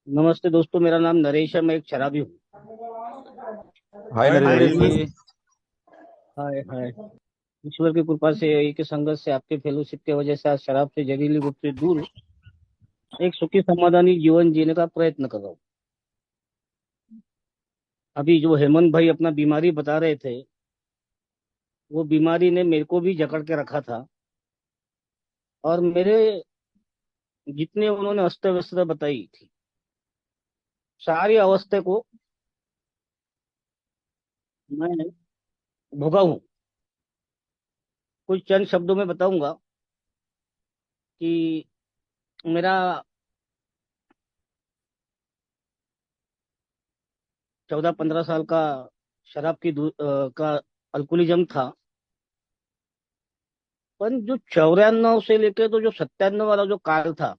नमस्ते दोस्तों, मेरा नाम नरेश है। मैं एक शराबी हूँ। हाय हाय नरेश नरेश जी। जी। हाय हाय। ईश्वर की कृपा से, एक संगत से, आपके फेलोशिप की वजह से आज शराब से जहरीली रूप से दूर एक सुखी समाधानी जीवन जीने का प्रयत्न कर रहा हूँ। अभी जो हेमंत भाई अपना बीमारी बता रहे थे, वो बीमारी ने मेरे को भी जकड़ के रखा था। और मेरे जितने उन्होंने अस्त्र व्यस्तता बताई थी, सारी अवस्था को मैं भोगा हूँ। कुछ चंद शब्दों में बताऊंगा कि मेरा 14-15 साल का शराब का अल्कोहलिज्म था। पर जो 94 से लेके तो जो 97 वाला जो काल था,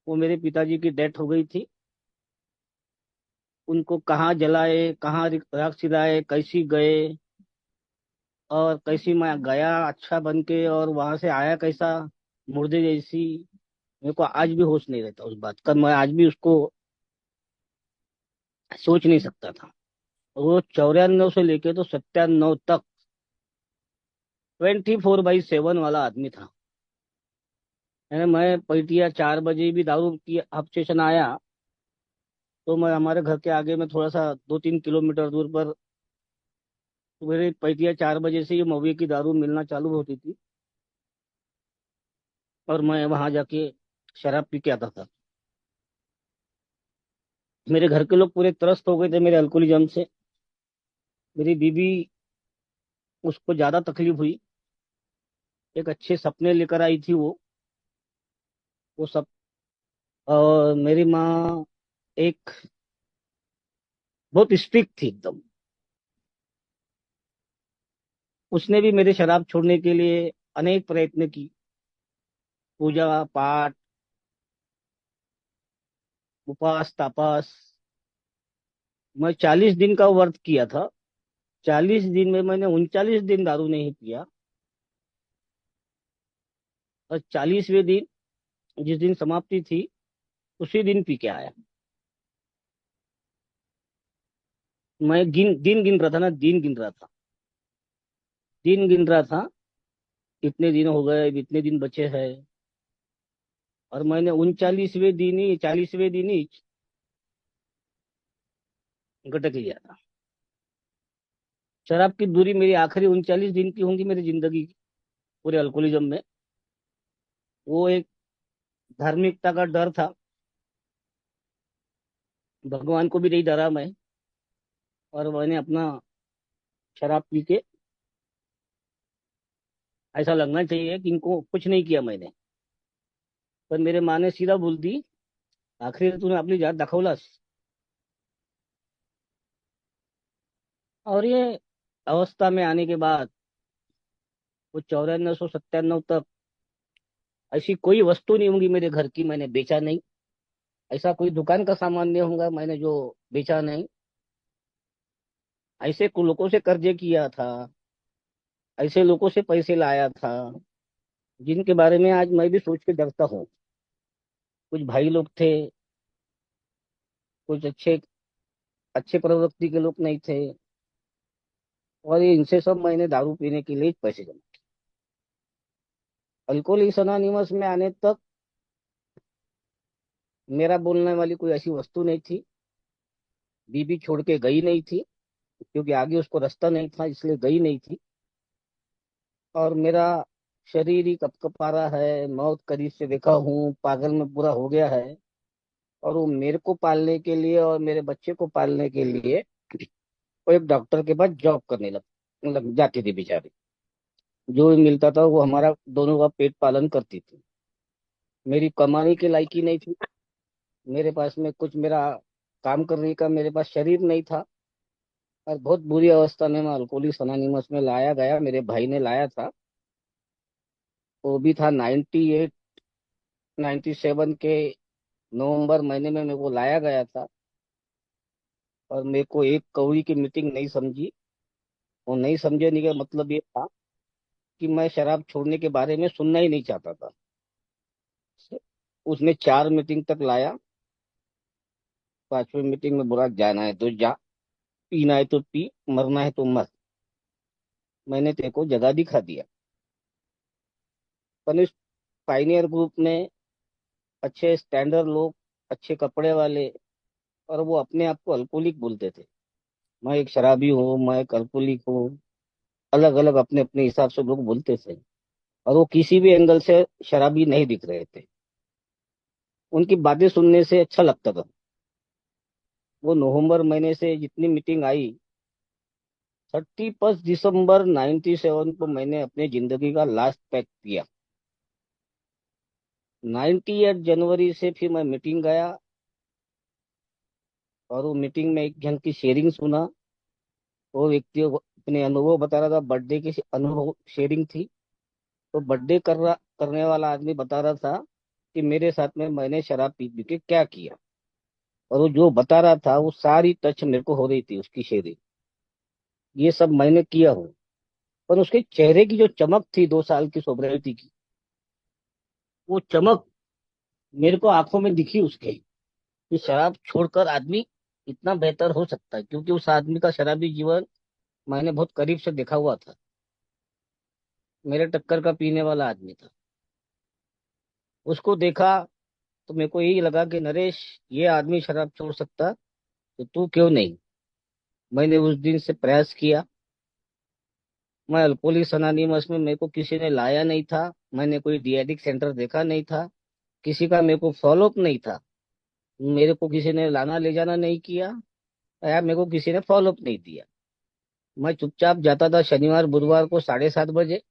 वो मेरे पिताजी की डेथ हो गई थी। उनको कहाँ जलाए, कहाँ राख सिधाए, कैसी गए और कैसी मैं गया अच्छा बन के, और वहां से आया कैसा, मुर्दे जैसी। मेरे को आज भी होश नहीं रहता उस बात का। मैं आज भी उसको सोच नहीं सकता था। वो 94 से लेके तो 97 तक 24/7 वाला आदमी था। यानी मैं पैटिया 4 बजे भी दारू की अब स्टेशन आया, तो मैं हमारे घर के आगे में थोड़ा सा 2-3 किलोमीटर दूर पर मेरे पैटिया 4 बजे से ये महुए की दारू मिलना चालू होती थी। और मैं वहां जाके शराब पी के आता था। मेरे घर के लोग पूरे त्रस्त हो गए थे मेरे अल्कोहलिज्म से। मेरी बीबी, उसको ज्यादा तकलीफ हुई। एक अच्छे सपने लेकर आई थी वो सब। और मेरी माँ एक बहुत स्ट्रिक्ट थी एकदम। उसने भी मेरे शराब छोड़ने के लिए अनेक प्रयत्न की, पूजा पाठ, उपवास तापास। मैं 40 दिन का व्रत किया था। 40 दिन में मैंने 39 दिन दारू नहीं पिया। और 40वें दिन, जिस दिन समाप्ति थी, उसी दिन पी के आया। मैं दिन गिन रहा था ना, दिन गिन रहा था। दिन गिन रहा था। इतने दिन हो गए, अब इतने दिन बचे हैं। और मैंने 40वें दिन ही गटक लिया था। शराब की दूरी मेरी आखिरी 39 दिन की होंगी मेरी जिंदगी की, पूरे अल्कोहलिज्म में। वो एक धार्मिकता का डर था। भगवान को भी नहीं डरा मैं। और मैंने अपना शराब पी के, ऐसा लगना चाहिए कि इनको कुछ नहीं किया मैंने। पर मेरे माँ ने सीधा बोल दी, आखिर तूने आपली जात दाखवलास. और ये अवस्था में आने के बाद, वो 94 तक ऐसी कोई वस्तु नहीं होंगी मेरे घर की मैंने बेचा नहीं। ऐसा कोई दुकान का सामान नहीं होगा मैंने जो बेचा नहीं। ऐसे लोगों से कर्जे किया था, ऐसे लोगों से पैसे लाया था, जिनके बारे में आज मैं भी सोच के डरता हूँ। कुछ भाई लोग थे, कुछ अच्छे अच्छे प्रवृत्ति के लोग नहीं थे। और ये इनसे सब मैंने दारू पीने के लिए पैसे जमा। अल्कोहलिक्स अनोनिमस में आने तक मेरा बोलने वाली कोई ऐसी वस्तु नहीं थी। बीबी छोड़ के गई नहीं थी, क्योंकि आगे उसको रास्ता नहीं था, इसलिए गई नहीं थी। और मेरा शरीर ही कपकपा रहा है, मौत करीब से देखा हूँ, पागल में पूरा हो गया है। और वो मेरे को पालने के लिए और मेरे बच्चे को पालने के लिए वो एक डॉक्टर के पास जॉब करने लग जाती थी बेचारी। जो भी मिलता था वो हमारा दोनों का पेट पालन करती थी। मेरी कमाने की लायकी नहीं थी। मेरे पास में कुछ मेरा काम करने का मेरे पास शरीर नहीं था। और बहुत बुरी अवस्था में मैं अल्कोहलिक्स अनोनिमस में लाया गया, मेरे भाई ने लाया था। वो भी था 98 97 के नवंबर महीने में मेरे को लाया गया था। और मेरे को एक कौड़ी की मीटिंग नहीं समझी। और नहीं समझने का मतलब ये था कि मैं शराब छोड़ने के बारे में सुनना ही नहीं चाहता था। उसने 4 मीटिंग तक लाया। 5वीं मीटिंग में बोला जाना है तो जा, पीना है तो पी, मरना है तो मर, मैंने तेरे को जगह दिखा दिया। पर इस पाइनियर ग्रुप में अच्छे स्टैंडर्ड लोग, अच्छे कपड़े वाले, और वो अपने आप को अल्कोहलिक बोलते थे। मैं एक शराबी हूँ, मैं एक अल्कोहलिक हूँ, अलग अलग अपने अपने हिसाब से लोग बोलते थे। और वो किसी भी एंगल से शराबी नहीं दिख रहे थे। उनकी बातें सुनने से अच्छा लगता था। वो नवंबर महीने से जितनी मीटिंग आई, 31 दिसंबर 97 को मैंने अपनी जिंदगी का लास्ट पैक किया। 98 जनवरी से फिर मैं मीटिंग गया, और वो मीटिंग में एक जन की शेयरिंग सुना। वो व्यक्ति अपने अनुभव बता रहा था, बर्थडे की अनुभव शेयरिंग थी। तो बर्थडे करने वाला आदमी बता रहा था कि मेरे साथ में मैंने शराब पी पी के क्या किया। और वो जो बता रहा था वो सारी टच मेरे को हो रही थी, उसकी शेयरिंग। ये सब मैंने किया हूँ। पर उसके चेहरे की जो चमक थी 2 साल की सोब्रिटी की, वो चमक मेरे को आंखों में दिखी उसके, कि शराब छोड़कर आदमी इतना बेहतर हो सकता है। क्योंकि उस आदमी का शराबी जीवन मैंने बहुत करीब से देखा हुआ था। मेरे टक्कर का पीने वाला आदमी था। उसको देखा तो मेरे को यही लगा कि नरेश, ये आदमी शराब छोड़ सकता तो तू क्यों नहीं। मैंने उस दिन से प्रयास किया। मैं अल्कोहलिक्स अनोनिमस में मेरे को किसी ने लाया नहीं था। मैंने कोई डीएडिक सेंटर देखा नहीं था। किसी का मेरे को फॉलोअप नहीं था। मेरे को किसी ने लाना ले जाना नहीं किया, या मेरे को किसी ने फॉलोअप नहीं दिया। मैं चुपचाप जाता था शनिवार बुधवार को 7:30 बजे,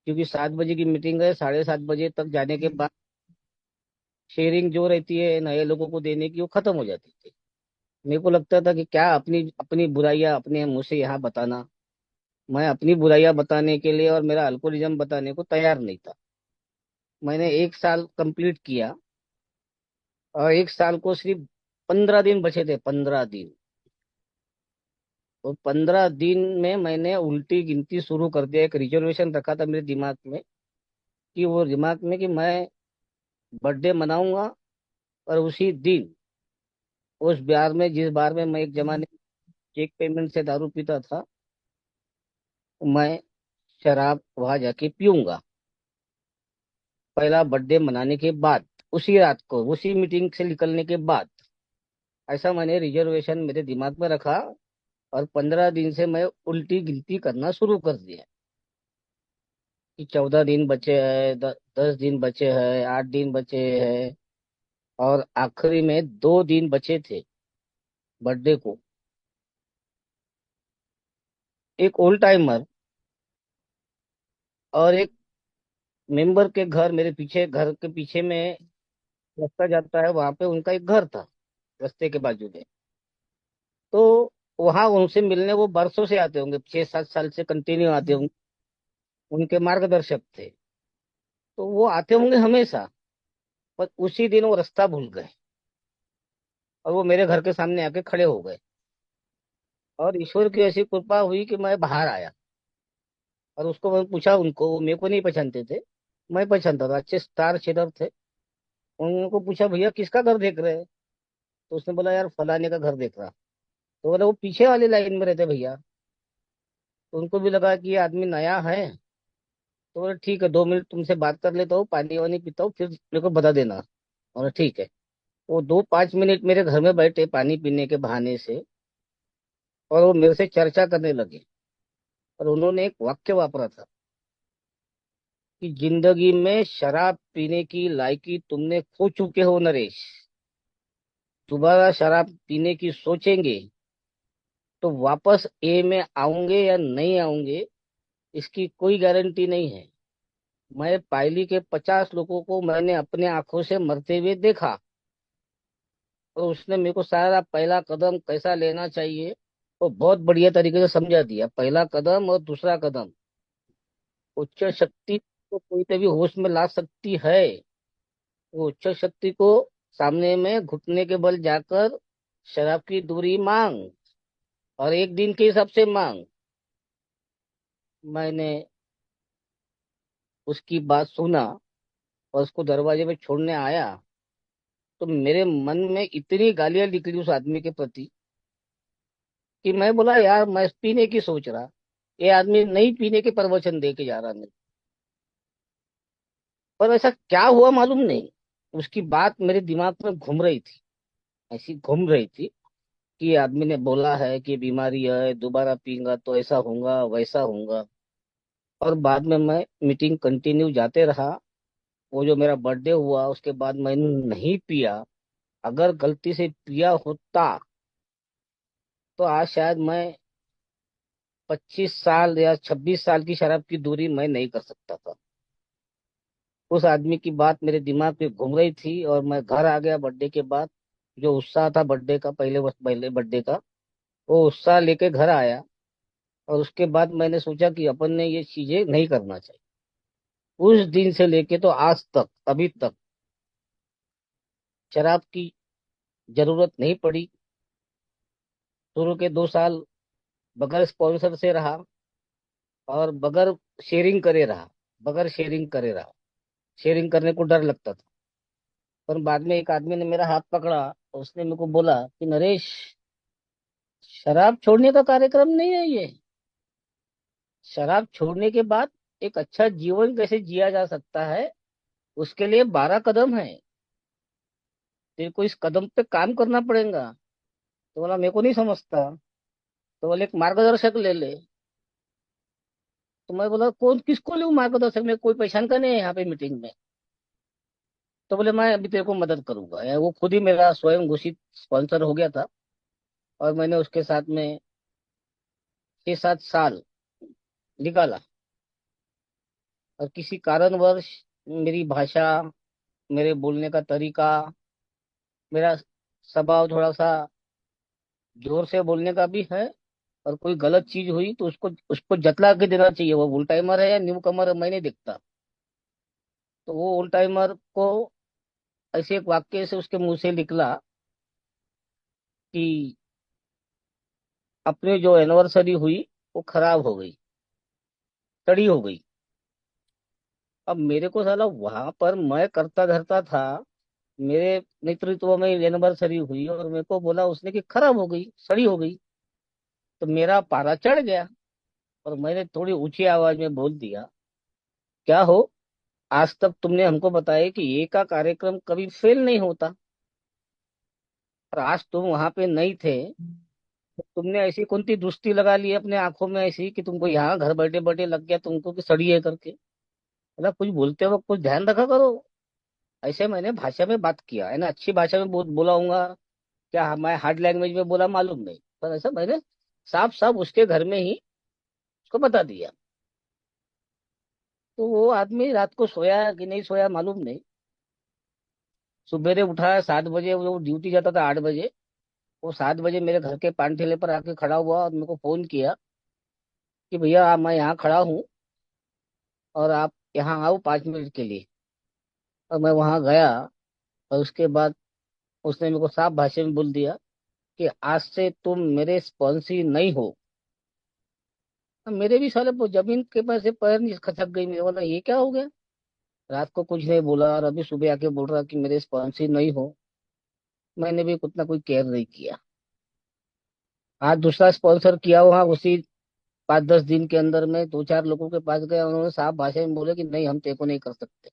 क्योंकि 7 बजे की मीटिंग है। 7:30 बजे तक जाने के बाद शेयरिंग जो रहती है नए लोगों को देने की, वो खत्म हो जाती थी। मेरे को लगता था कि क्या अपनी अपनी बुराइयां अपने मुंह से यहाँ बताना। मैं अपनी बुराइयां बताने के लिए और मेरा अल्कोहलिज्म बताने को तैयार नहीं था। मैंने 1 साल कंप्लीट किया, और 1 साल को सिर्फ 15 दिन बचे थे, 15 दिन। तो 15 दिन में मैंने उल्टी गिनती शुरू कर दिया। एक रिजर्वेशन रखा था मेरे दिमाग में, कि वो दिमाग में कि मैं बर्थडे मनाऊंगा, और उसी दिन, उस बार में, जिस बार में मैं एक जमाने में चेक पेमेंट से दारू पीता था, मैं शराब वहां जाके पीऊंगा। पहला बर्थडे मनाने के बाद, उसी रात को, उसी मीटिंग से निकलने के बाद, ऐसा मैंने रिजर्वेशन मेरे दिमाग में रखा। और 15 दिन से मैं उल्टी गिनती करना शुरू कर दिया, कि 14 दिन बचे हैं, 10 दिन बचे हैं, 8 दिन बचे हैं। और आखिरी में 2 दिन बचे थे बर्थडे को। एक ओल्ड टाइमर और एक मेंबर के घर, मेरे पीछे, घर के पीछे में रास्ता जाता है, वहां पे उनका एक घर था, रास्ते के बाजू में। तो वहां उनसे मिलने वो बरसों से आते होंगे, 6-7 साल से कंटिन्यू आते होंगे। उनके मार्गदर्शक थे। तो वो आते होंगे हमेशा। पर उसी दिन वो रास्ता भूल गए, और वो मेरे घर के सामने आके खड़े हो गए। और ईश्वर की ऐसी कृपा हुई कि मैं बाहर आया। और उसको मैं पूछा, उनको, वो मेरे को नहीं पहचानते थे, मैं पहचानता था, अच्छे स्टार शेडर थे। उनको पूछा, भैया किसका घर देख रहे हैं। तो उसने बोला, यार फलाने का घर देख रहा। तो बोला, वो पीछे वाली लाइन में रहते भैया। तो उनको भी लगा कि ये आदमी नया है। तो बोले, ठीक है, 2 मिनट तुमसे बात कर लेता हूँ, पानी वानी पीता हूँ, फिर मेरे को बता देना। और ठीक है। वो 2-5 मिनट मेरे घर में बैठे पानी पीने के बहाने से, और वो मेरे से चर्चा करने लगे। और उन्होंने एक वाक्य वापरा था, कि जिंदगी में शराब पीने की लायकी तुमने खो चुके हो नरेश। दोबारा शराब पीने की सोचेंगे तो वापस ए में आऊंगे या नहीं आऊंगे, इसकी कोई गारंटी नहीं है। मैं पायली के 50 लोगों को मैंने अपने आंखों से मरते हुए देखा। और उसने मेरे को सारा पहला कदम कैसा लेना चाहिए वो बहुत बढ़िया तरीके से समझा दिया। पहला कदम और दूसरा कदम, उच्च शक्ति को कोई तभी होश में ला सकती है। वो उच्च शक्ति को सामने में घुटने के बल जाकर शराब की दूरी मांग, और एक दिन के हिसाब से मांग। मैंने उसकी बात सुना, और उसको दरवाजे पे छोड़ने आया, तो मेरे मन में इतनी गालियां निकली उस आदमी के प्रति कि मैं बोला यार मैं पीने की सोच रहा, ये आदमी नहीं पीने के प्रवचन दे के जा रहा नहीं। पर ऐसा क्या हुआ मालूम नहीं, उसकी बात मेरे दिमाग में घूम रही थी, ऐसी घूम रही थी कि ये आदमी ने बोला है कि बीमारी है, दोबारा पीऊंगा तो ऐसा होगा वैसा होगा। और बाद में मैं मीटिंग कंटिन्यू जाते रहा। वो जो मेरा बर्थडे हुआ उसके बाद मैंने नहीं पिया। अगर गलती से पिया होता तो आज शायद मैं 25 साल या 26 साल की शराब की दूरी मैं नहीं कर सकता था। उस आदमी की बात मेरे दिमाग में घूम रही थी और मैं घर आ गया बर्थडे के बाद। जो उत्साह था बर्थडे का, पहले बर्थडे का, वो उत्साह लेके घर आया। और उसके बाद मैंने सोचा कि अपन ने ये चीजें नहीं करना चाहिए। उस दिन से लेके तो आज तक, अभी तक शराब की जरूरत नहीं पड़ी। शुरू के 2 साल बगैर स्पॉन्सर से रहा और बगैर शेयरिंग करे रहा, बगैर शेयरिंग करे रहा। शेयरिंग करने को डर लगता था। पर बाद में एक आदमी ने मेरा हाथ पकड़ा और उसने मेरे को बोला कि नरेश, शराब छोड़ने का कार्यक्रम नहीं है ये। शराब छोड़ने के बाद एक अच्छा जीवन कैसे जिया जा सकता है, उसके लिए 12 कदम है। तेरे को इस कदम पे काम करना पड़ेगा। तो बोला मेरे को नहीं समझता। तो बोले एक मार्गदर्शक ले ले। तो मैं बोला कौन, किसको लूँ मार्गदर्शक, में कोई पहचान का नहीं है यहाँ पे मीटिंग में। तो बोले मैं अभी तेरे को मदद करूंगा। वो खुद ही मेरा स्वयं घोषित स्पॉन्सर हो गया था। और मैंने उसके साथ में 6-7 साल निकाला। और किसी कारणवश मेरी भाषा, मेरे बोलने का तरीका, मेरा स्वभाव थोड़ा सा जोर से बोलने का भी है। और कोई गलत चीज हुई तो उसको उसको जतला के देना चाहिए। वो फुल टाइमर है या न्यू कमर है मैं नहीं देखता। तो वो फुल टाइमर को ऐसे एक वाक्य से उसके मुंह से निकला कि अपनी जो एनिवर्सरी हुई वो खराब हो गई, कड़ी हो गई। अब मेरे को साला वहां पर मैं करता धरता था, मेरे नेतृत्व में एनिवर्सरी हुई और मेरे को बोला उसने कि खराब हो गई, सड़ी हो गई। तो मेरा पारा चढ़ गया और मैंने थोड़ी ऊंची आवाज में बोल दिया, क्या हो, आज तक तुमने हमको बताया कि ये का कार्यक्रम कभी फेल नहीं होता। और आज तुम वहां पे नहीं थे, तो तुमने ऐसी कौन सी दुष्टि लगा ली अपने आंखों में ऐसी कि तुमको यहाँ घर बैठे बैठे लग गया तुमको कि सड़ी है करके। मतलब कुछ बोलते वक्त कुछ ध्यान रखा करो। ऐसे मैंने भाषा में बात किया है ना, अच्छी भाषा में बोला हूंगा क्या, मैं हार्ड लैंग्वेज में बोला मालूम नहीं, पर ऐसा मैंने साफ साफ उसके घर में ही उसको बता दिया। तो वो आदमी रात को सोया कि नहीं सोया मालूम नहीं। सुबेरे उठा 7 बजे, वो ड्यूटी जाता था 8 बजे। वो 7 बजे मेरे घर के पान ठेले पर आके खड़ा हुआ और मेरे को फोन किया कि भैया मैं यहाँ खड़ा हूँ और आप यहाँ आओ 5 मिनट के लिए। और मैं वहां गया। और उसके बाद उसने मेरे को साफ भाषा में बोल दिया कि आज से तुम मेरे स्पॉन्सी नहीं हो। अब मेरे भी साले वो जमीन के पैसे पैर नहीं खसक गई, मेरे बोला ये क्या हो गया। रात को कुछ नहीं बोला और अभी सुबह आके बोल रहा कि मेरे स्पॉन्सी नहीं हो। मैंने भी कुछ ना कोई केयर नहीं किया। आज दूसरा स्पॉन्सर किया वहां, उसी 5-10 दिन के अंदर में 2-4 लोगों के पास गया, उन्होंने साफ भाषा में बोले कि नहीं हम तेरे को नहीं कर सकते।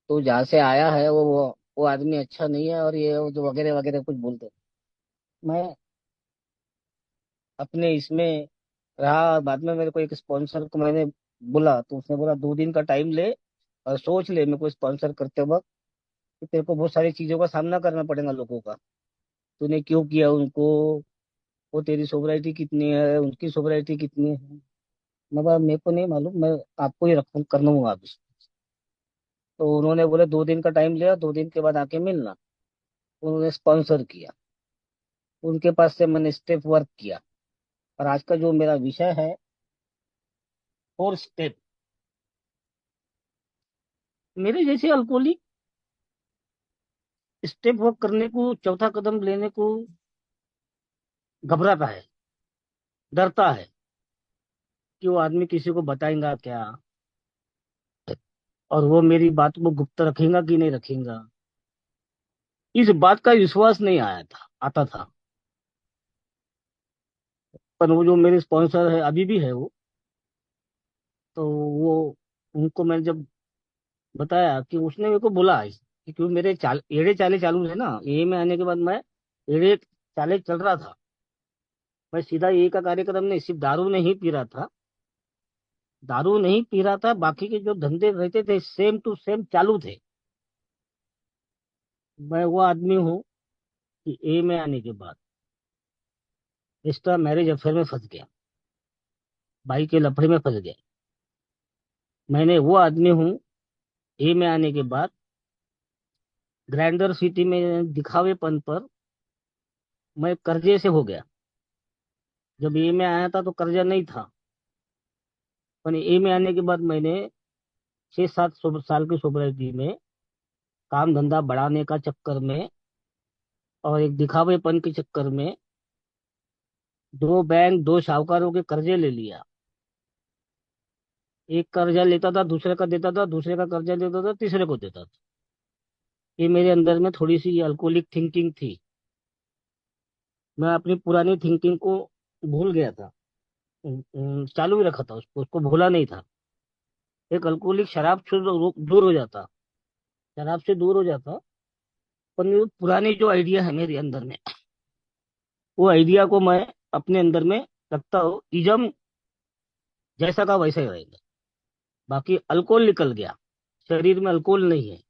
तो जहाँ से आया है वो आदमी अच्छा नहीं है और ये वो जो वगैरह वगैरह कुछ बोलते। मैं अपने इसमें रहा और बाद में मेरे को एक स्पॉन्सर को मैंने बोला तो उसने बोला 2 दिन का टाइम ले और सोच ले मेरे को स्पॉन्सर करते वक्त कि तेरे को बहुत सारी चीजों का सामना करना पड़ेगा लोगों का। तूने क्यों किया उनको, वो तेरी सोबराइटी कितनी है, उनकी सोबराइटी कितनी है। मैं बोला मेरे को नहीं मालूम, मैं आपको ही रख कर लूंगा अभी। तो उन्होंने बोले 2 दिन का टाइम लिया, 2 दिन के बाद आके मिलना। उन्होंने स्पॉन्सर किया, उनके पास से मैंने स्टेप वर्क किया। और आज का जो मेरा विषय है, 4 स्टेप। मेरे जैसे अल्कोहलिक स्टेप वर्क करने को, चौथा कदम लेने को घबराता है, डरता है कि वो आदमी किसी को बताएगा क्या। और वो मेरी बात को गुप्त रखेगा कि नहीं रखेगा, इस बात का विश्वास नहीं आया था, आता था। पर वो जो मेरे स्पॉन्सर है, अभी भी है वो, तो वो, उनको मैंने जब बताया कि उसने मेरे को बोला है कि क्यों मेरे चाल एड़े चाले चालू है ना, ए में आने के बाद मैं एड़े चाले चल रहा था। मैं सीधा ए का कार्यक्रम नहीं, सिर्फ दारू नहीं पी रहा था, दारू नहीं पी रहा था, बाकी के जो धंधे रहते थे सेम टू सेम चालू थे। मैं वो आदमी हूँ कि ए में आने के बाद एक्स्ट्रा मैरिज अफेयर में फंस गया, भाई के लफड़े में फंस गया। मैंने वो आदमी हूँ, ए में आने के बाद ग्रैंडर सिटी में दिखावेपन पर मैं कर्जे से हो गया। जब ए में आया था तो कर्जा नहीं था, पर ए में आने के बाद मैंने 6-7 साल की सोसाइटी में काम धंधा बढ़ाने का चक्कर में और एक दिखावेपन के चक्कर में दो बैंक, दो शाहूकारों के कर्जे ले लिया। एक कर्जा लेता था, दूसरे का देता था, दूसरे का कर्जा लेता था, तीसरे को देता था। ये मेरे अंदर में थोड़ी सी अल्कोहलिक थिंकिंग थी। मैं अपनी पुरानी थिंकिंग को भूल गया था। चालू ही रखा था उसको, उसको भूला नहीं था। एक अल्कोहलिक शराब से दूर हो जाता, शराब से दूर हो जाता, पर वो पुरानी जो आइडिया है मेरे अंदर में, वो आइडिया को मैं अपने अंदर में रखता हूँ। इजम जैसा का वैसा ही रहेगा। बाकी अल्कोहल निकल गया, शरीर में अल्कोहल नहीं है,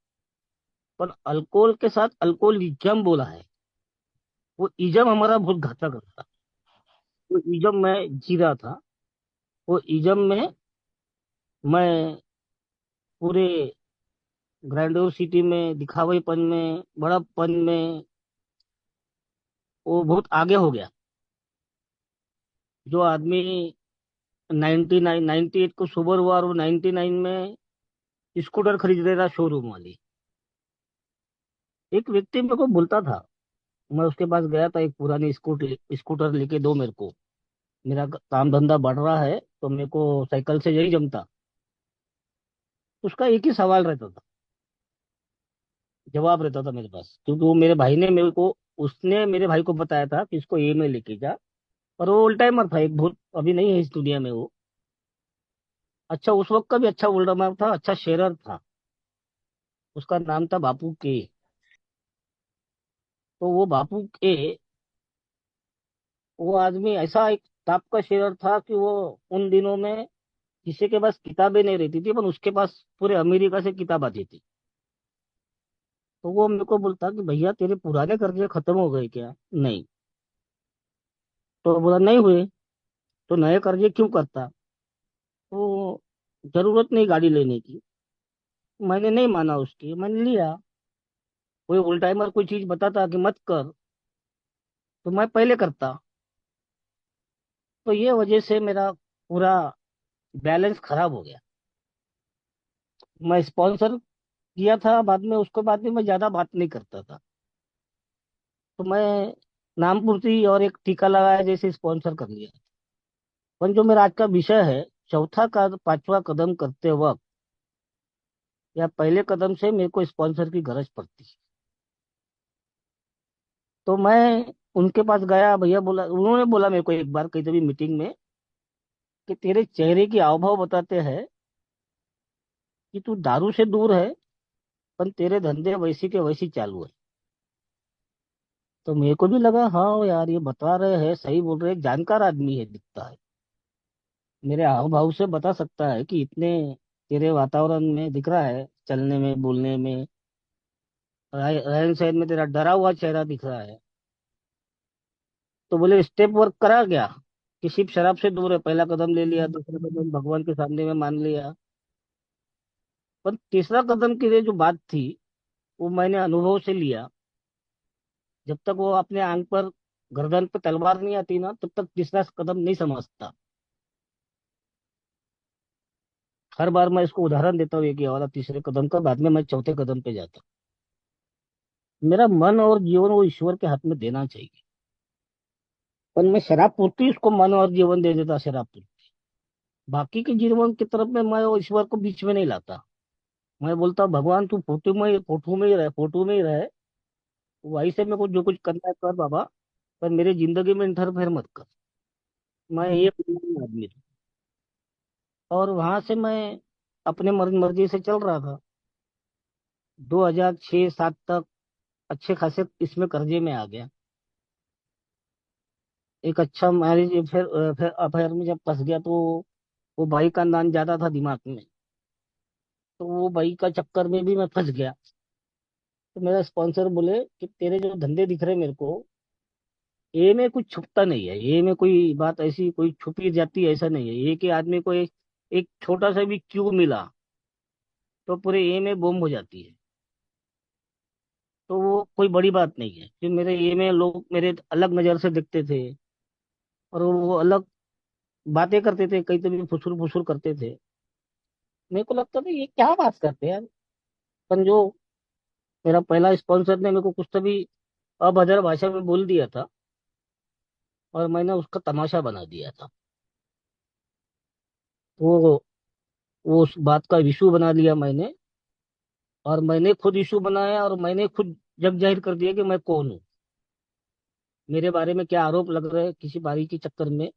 पर अल्कोहल के साथ अल्कोहलिज्म बोला है। वो इजम हमारा बहुत घातक था। वो इजम में जी रहा था। वो इजम में मैं पूरे ग्रैंडोर सिटी में दिखावेपन में बड़प्पन में वो बहुत आगे हो गया। जो आदमी 98 को शुगर हुआ और वो 99 में स्कूटर खरीद रहा था शोरूम वाली, एक व्यक्ति मेरे को बोलता था। मैं उसके पास गया था, एक पुरानी स्कूटर लेके दो मेरे को, मेरा काम धंधा बढ़ रहा है तो मेरे को साइकिल से यही जमता। उसका एक ही सवाल रहता था, जवाब रहता था मेरे पास, क्योंकि वो मेरे भाई ने मेरे को, उसने मेरे भाई को बताया था कि इसको ए में लेके जा। और वो ओल्ड टाइमर था, एक बहुत, अभी नहीं है इस दुनिया में वो। अच्छा, उस वक्त का भी अच्छा ओल्ड टाइमर था, अच्छा शेरर था। उसका नाम था बापू के। तो वो बापू के, वो आदमी ऐसा एक टाप का शेरर था कि वो उन दिनों में किसी के पास किताबें नहीं रहती थी, पर उसके पास पूरे अमेरिका से किताब आती थी। तो वो मेरे को बोलता कि भैया तेरे पुराने कर्जे खत्म हो गए क्या? नहीं। तो बोला नहीं हुए, तो नए कर्जे क्यों करता? तो जरूरत नहीं गाड़ी लेने की। मैंने नहीं माना उसकी, मैंने लिया। कोई ओल्ड टाइमर कोई चीज बताता कि मत कर, तो मैं पहले करता। तो ये वजह से मेरा पूरा बैलेंस खराब हो गया। मैं स्पॉन्सर किया था बाद में, उसके बाद भी मैं ज्यादा बात नहीं करता था। तो मैं नाम पूर्ति और एक टीका लगाया जैसे स्पॉन्सर कर लिया। पर जो मेरा आज का विषय है, चौथा का पांचवा कदम करते वक्त या पहले कदम से मेरे को स्पॉन्सर की गरज पड़ती है। तो मैं उनके पास गया, भैया बोला, उन्होंने बोला मेरे को एक बार कहीं भी मीटिंग में कि तेरे चेहरे की हाव भाव बताते हैं कि तू दारू से दूर है, पर तेरे धंधे वैसी के वैसी चालू है। तो मेरे को भी लगा, हाँ यार ये बता रहे हैं, सही बोल रहे हैं, जानकार आदमी है दिखता है। मेरे हाव भाव से बता सकता है कि इतने तेरे वातावरण में दिख रहा है, चलने में, बोलने में, रहन सहन में तेरा डरा हुआ चेहरा दिख रहा है। तो बोले स्टेप वर्क करा गया कि सिर्फ शराब से दूर है, पहला कदम ले लिया, दूसरा कदम भगवान के सामने में मान लिया। पर तीसरा कदम की ये जो बात थी, वो मैंने अनुभव से लिया। जब तक वो अपने आंख पर, गर्दन पर तलवार नहीं आती ना, तब तक तीसरा कदम नहीं समझता। हर बार मैं इसको उदाहरण देता हूँ एक ये वाला तीसरे कदम का, बाद में मैं चौथे कदम पे जाता हूँ। मेरा मन और जीवन वो ईश्वर के हाथ में देना चाहिए। पर मैं शराब पूर्ति उसको मन और जीवन दे देता, शराब पूर्ति। बाकी के जीवन की तरफ में मैं वो ईश्वर को बीच में नहीं लाता। मैं बोलता भगवान तू फोटो में ही रहे। वहीं से मेरे को जो कुछ करना है कर बाबा, पर मेरे जिंदगी में इंटरफेयर मत कर। मैं ये आदमी था। और वहां से मैं अपने मर्जी से चल रहा था। 2006-7 तक अच्छे खासे इसमें कर्जे में आ गया। एक अच्छा मैरिज, फिर अफेयर में जब फंस गया तो वो भाई का नाम ज्यादा था दिमाग में। तो वो भाई का चक्कर में भी मैं फंस गया। तो मेरा स्पॉन्सर बोले कि तेरे जो धंधे दिख रहे मेरे को, ए में कुछ छुपता नहीं है, ए में कोई बात ऐसी कोई छुपी जाती है ऐसा नहीं है। ए के आदमी को एक छोटा सा भी क्यों मिला तो पूरे ए में बम हो जाती है। तो वो कोई बड़ी बात नहीं है कि मेरे ए में लोग मेरे अलग नजर से देखते थे। और वो अलग बातें करते थे, कई तभी फुसुर फुसुर करते थे। मेरे को लगता था ये क्या बात करते हैं यार। पर जो मेरा पहला स्पॉन्सर ने मेरे को कुछ तभी अभद्र भाषा में बोल दिया था, और मैंने उसका तमाशा बना दिया था। वो वो उस बात का इशू बना लिया मैंने। और मैंने खुद इशू बनाया, और मैंने खुद जग जाहिर कर दिया कि मैं कौन हूँ, मेरे बारे में क्या आरोप लग रहे हैं किसी बारी के चक्कर में।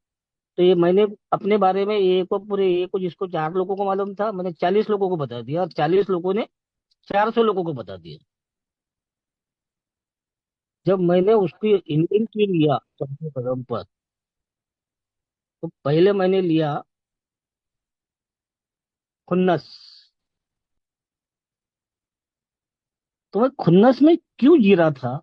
तो ये मैंने अपने बारे में ये को पूरे ये को जिसको 4 लोगों को मालूम था, मैंने 40 लोगों को बता दिया, और 40 लोगों ने 400 लोगों को बता दिया। जब मैंने उसकी इन्वेंटरी लिया चौथे कदम पर, तो पहले मैंने लिया खुन्नस। तो मैं खुन्नस में क्यों जी रहा था,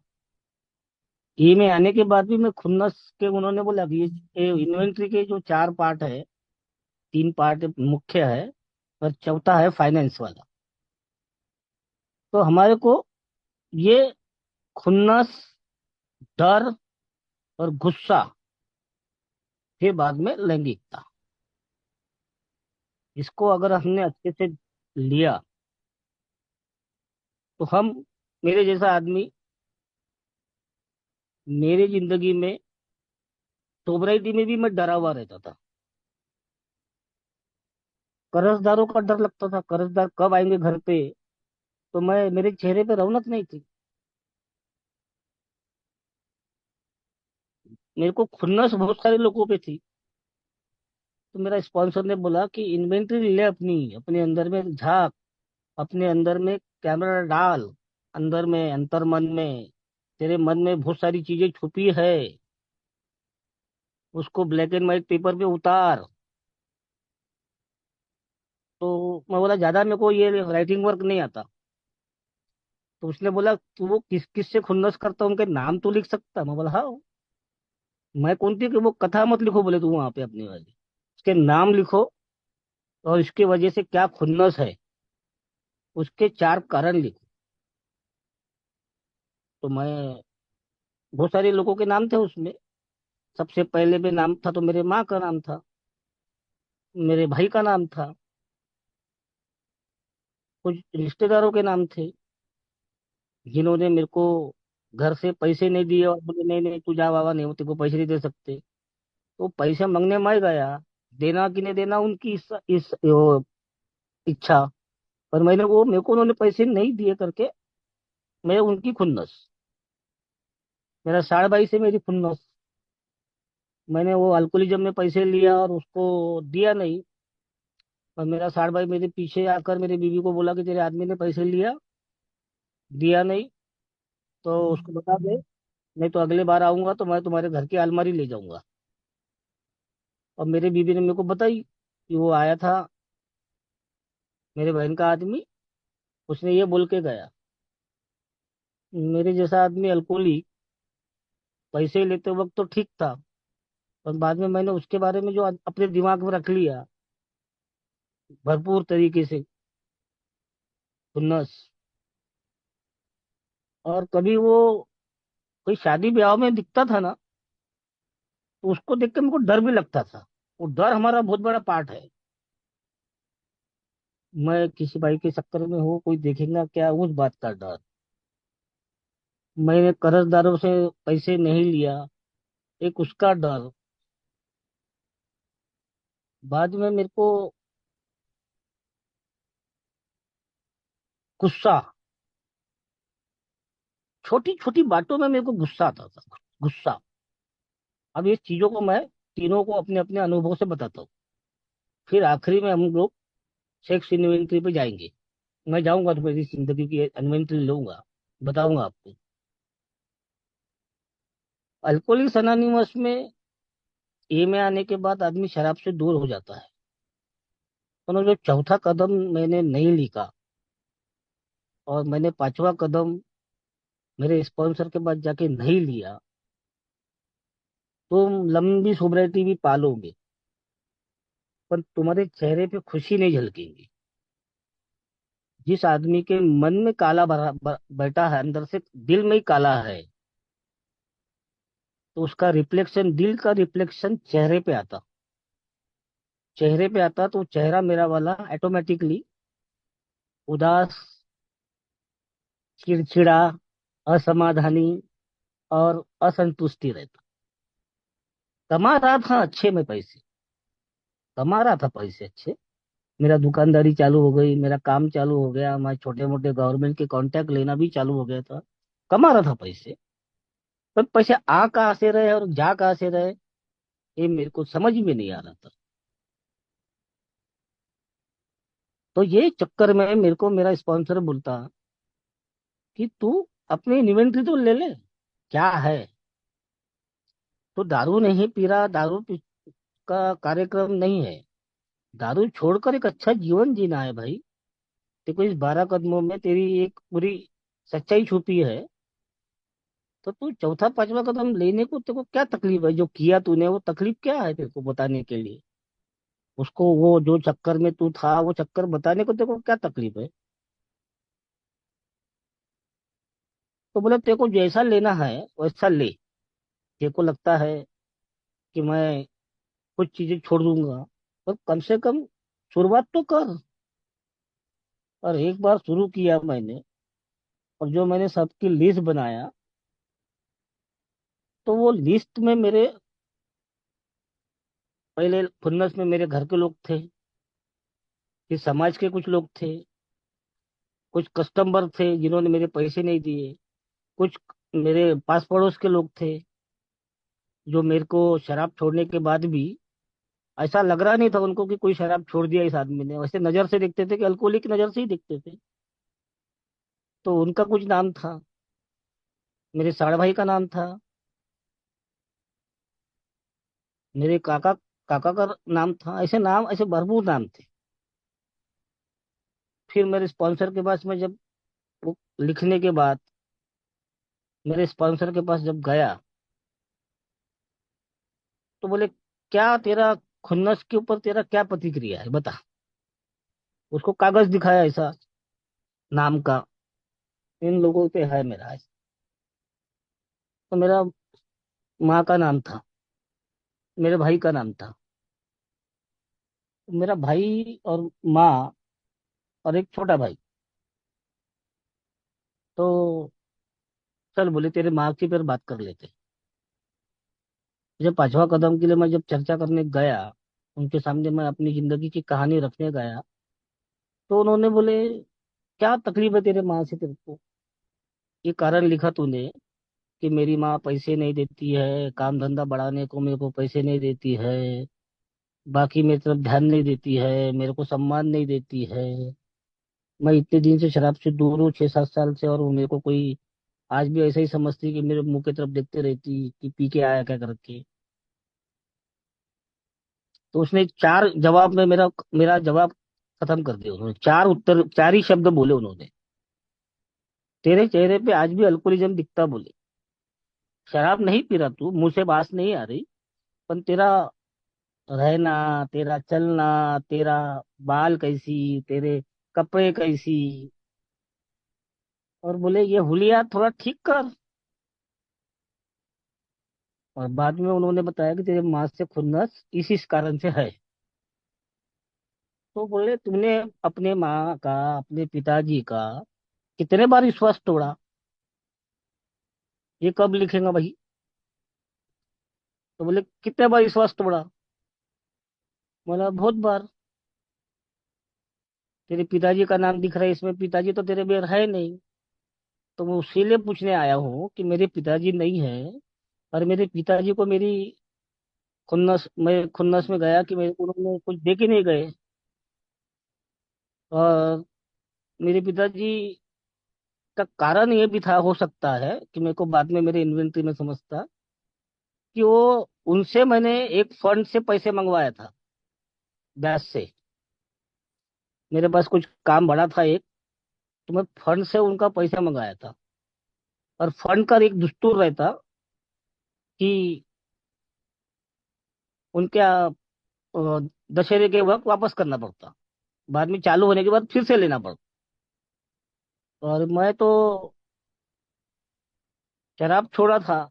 ये में आने के बाद भी मैं खुन्नस के, उन्होंने बोला कि ये इन्वेंट्री के जो 4 पार्ट है, 3 पार्ट मुख्य है और चौथा है फाइनेंस वाला। तो हमारे को ये खुन्नस, डर और गुस्सा, फिर बाद में लैंगिकता, इसको अगर हमने अच्छे से लिया तो हम, मेरे जैसा आदमी, मेरे जिंदगी में सोबराइटी में भी मैं डरा हुआ रहता था। कर्जदारों का डर लगता था, कर्जदार कब आएंगे घर पे। तो मैं, मेरे चेहरे पे रौनक नहीं थी। मेरे को खुन्नस बहुत सारे लोगों पे थी। तो मेरा स्पॉन्सर ने बोला कि इन्वेंट्री ले अपनी, अपने अंदर में झांक, अपने अंदर में कैमरा डाल, अंदर में अंतर मन में तेरे मन में बहुत सारी चीजें छुपी है, उसको ब्लैक एंड व्हाइट पेपर पे उतार। तो मैं बोला ज्यादा मेरे को ये राइटिंग वर्क नहीं आता। तो उसने बोला तू वो किस किस से खुन्नस करता उनके नाम तो लिख सकता। मैं बोला हाँ। मैं कौन थी कि वो कथा मत लिखो बोले तू वहां पे अपनी वाली, उसके नाम लिखो, और इसके वजह से क्या खुन्नस है उसके 4 कारण लिखो। तो मैं, बहुत सारे लोगों के नाम थे उसमें। सबसे पहले में नाम था तो मेरे माँ का नाम था, मेरे भाई का नाम था, कुछ रिश्तेदारों के नाम थे जिन्होंने मेरे को घर से पैसे नहीं दिए और बोले नहीं नहीं तू जा बाबा, नहीं तेरे को पैसे नहीं दे सकते। तो पैसे मांगने मैं गया, देना कि नहीं देना उनकी वो इच्छा। पर मैंने वो, मेरे को उन्होंने पैसे नहीं दिए करके मैं उनकी खुन्नस, मेरा साड़ भाई से मेरी खुन्नस। मैंने वो अल्कोहलिज्म में पैसे लिया और उसको दिया नहीं। और मेरा साड़ भाई मेरे पीछे आकर मेरी बीवी को बोला कि तेरे आदमी ने पैसे लिया, दिया नहीं, तो उसको बता दे, नहीं तो अगले बार आऊंगा तो मैं तुम्हारे घर की अलमारी ले जाऊंगा। और मेरी बीवी ने मेरे को बताई कि वो आया था मेरे बहन का आदमी, उसने ये बोल के गया। मेरे जैसा आदमी अल्कोहलिक पैसे लेते वक्त तो ठीक था, और बाद में मैंने उसके बारे में जो अपने दिमाग में रख लिया भरपूर तरीके से खुन्नस। और कभी वो कोई शादी ब्याह में दिखता था ना, तो उसको देख के मेरे को डर भी लगता था। वो डर हमारा बहुत बड़ा पार्ट है। मैं किसी भाई के चक्कर में हो, कोई देखेगा क्या, उस बात का डर। मैंने कर्जदारों से पैसे नहीं लिया, एक उसका डर। बाद में मेरे को गुस्सा, छोटी छोटी बातों में मेरे को गुस्सा आता था, गुस्सा। अब ये चीजों को मैं तीनों को अपने अपने अनुभव से बताता हूँ। फिर आखिरी में हम लोग सेक्स इन्वेंट्री पे जाएंगे। मैं जाऊंगा तो मेरी जिंदगी की इन्वेंट्री लूंगा, बताऊंगा आपको। अल्कोहलिक्स अनोनिमस में ए में आने के बाद आदमी शराब से दूर हो जाता है। तो जो चौथा कदम मैंने नहीं लिखा और मैंने पांचवा कदम मेरे स्पॉन्सर के पास जाके नहीं लिया, तुम लंबी सोब्रिटी भी पालोगे पर तुम्हारे चेहरे पे खुशी नहीं झलकेगी। जिस आदमी के मन में काला बैठा है, अंदर से दिल में ही काला है, तो उसका रिफ्लेक्शन, दिल का रिफ्लेक्शन चेहरे पे आता। चेहरे पे आता तो चेहरा मेरा वाला ऑटोमेटिकली उदास, चिड़चिड़ा, असमाधानी और असंतुष्टि रहता। कमा रहा था अच्छे में पैसे, कमा रहा था पैसे अच्छे। मेरा दुकानदारी चालू हो गई, मेरा काम चालू हो गया, मैं छोटे मोटे गवर्नमेंट के कॉन्ट्रैक्ट लेना भी चालू हो गया था। कमा रहा था पैसे, पर पैसे आ कहाँ से रहे और जा कहाँ से रहे, ये मेरे को समझ में नहीं आ रहा था। तो ये चक्कर में मेरे को मेरा स्पॉन्सर बोलता कि तू अपनी इन्वेंट्री तो ले ले, क्या है। तो दारू नहीं पी रहा, का कार्यक्रम नहीं है। दारू छोड़कर एक अच्छा जीवन जीना है भाई। देखो इस 12 कदमों में तेरी एक पूरी सच्चाई छुपी है। तो तू चौथा पांचवा कदम लेने को तेरे को क्या तकलीफ है? जो किया तूने वो तकलीफ क्या है तेरे को बताने के लिए? उसको वो जो चक्कर में तू था वो चक्कर बताने को तेरे को क्या तकलीफ है? तो बोले तेरे को जैसा लेना है वैसा ले। तेरे को लगता है कि मैं कुछ चीजें छोड़ दूंगा, पर कम से कम शुरुआत तो कर। और एक बार शुरू किया मैंने, और जो मैंने सबकी लिस्ट बनाया, तो वो लिस्ट में मेरे पहले खुन्नस में मेरे घर के लोग थे, फिर समाज के कुछ लोग थे, कुछ कस्टमर थे जिन्होंने मेरे पैसे नहीं दिए, कुछ मेरे पास पड़ोस के लोग थे जो मेरे को शराब छोड़ने के बाद भी ऐसा लग रहा नहीं था उनको कि कोई शराब छोड़ दिया इस आदमी ने, वैसे नजर से देखते थे कि अल्कोहलिक नजर से ही देखते थे। तो उनका कुछ नाम था, मेरे साड़ भाई का नाम था, मेरे काका काका का नाम था, ऐसे नाम, ऐसे भरपूर नाम थे। फिर मेरे स्पॉन्सर के पास में जब वो लिखने के बाद मेरे स्पॉन्सर के पास जब गया, तो बोले क्या तेरा खुन्नस के ऊपर तेरा क्या प्रतिक्रिया है बता। उसको कागज दिखाया ऐसा नाम का, इन लोगों पे है मेरा। तो मेरा माँ का नाम था, मेरे भाई का नाम था, मेरा भाई और माँ और एक छोटा भाई। तो चल बोले तेरे माँ की फिर बात कर लेते। जब पांचवा कदम के लिए मैं जब चर्चा करने गया, उनके सामने मैं अपनी जिंदगी की कहानी रखने गया, तो उन्होंने बोले क्या तकलीफ है तेरे माँ से, तेरे को ये कारण लिखा तूने कि मेरी माँ पैसे नहीं देती है, काम धंधा बढ़ाने को मेरे को पैसे नहीं देती है, बाकी मेरी तरफ ध्यान नहीं देती है, मेरे को सम्मान नहीं देती है। मैं इतने दिन से शराब से दूर हूँ, 6-7 साल से, और वो मेरे को कोई आज भी ऐसा ही समझती कि मेरे मुंह की तरफ देखते रहती कि पी के आया क्या करके। तो उसने चार जवाब में मेरा मेरा जवाब खत्म कर दिया। उन्होंने चार उत्तर, चार ही शब्द बोले उन्होंने। तेरे चेहरे पे आज भी अल्कोहलिज्म दिखता, बोले। शराब नहीं पी रहा तू, मुंह से बात नहीं आ रही, पर तेरा रहना, तेरा चलना, तेरा बाल कैसी, तेरे कपड़े कैसी, और बोले ये हुलिया थोड़ा ठीक कर। और बाद में उन्होंने बताया कि तेरे माँ से खुन्नस इस कारण से है। तो बोले तुमने अपने माँ का, अपने पिताजी का कितने बार विश्वास तोड़ा, ये कब लिखेगा भाई? तो बोले कितने बार विश्वास तोड़ा? बोला बहुत बार। तेरे पिताजी का नाम दिख रहा है इसमें, पिताजी तो तेरे में है नहीं। तो मैं उसीलिए पूछने आया हूँ कि मेरे पिताजी नहीं है, और मेरे पिताजी को मेरी खुन्नस में गया कि मेरे को उन्होंने कुछ दे के नहीं गए। और मेरे पिताजी का कारण ये भी था, हो सकता है कि मेरे को बाद में मेरे इन्वेंटरी में समझता कि वो उनसे मैंने एक फंड से पैसे मंगवाया था, ब्याज से। मेरे पास कुछ काम बड़ा था एक, तो मैं फंड से उनका पैसा मंगाया था। और फंड का एक दस्तूर रहता कि उनके दशहरे के वक्त वापस करना पड़ता, बाद में चालू होने के बाद फिर से लेना पड़ता। और मैं तो शराब छोड़ा था,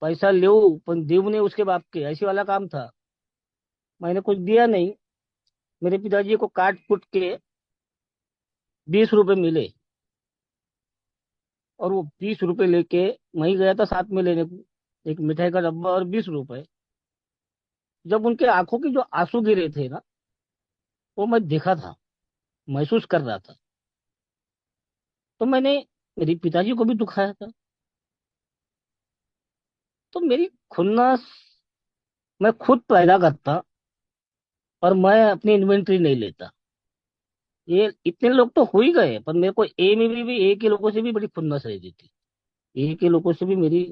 पैसा ले पर दीव ने उसके बाप के, ऐसी वाला काम था। मैंने कुछ दिया नहीं। मेरे पिताजी को काट कुट के 20 रुपए मिले, और वो 20 रुपए लेके मैं ही गया था साथ में लेने को, एक मिठाई का डब्बा और 20 रुपए। जब उनके आंखों की जो आंसू गिरे थे ना, वो मैं देखा था, महसूस कर रहा था। तो मैंने मेरे पिताजी को भी दुखाया था। तो मेरी खुन्नस मैं खुद पैदा करता, और मैं अपनी इन्वेंट्री नहीं लेता। ये इतने लोग तो हो ही गए, पर मेरे को ए में भी ए के लोगों से भी बड़ी खुन्नस रहती थी। ए के लोगों से भी मेरी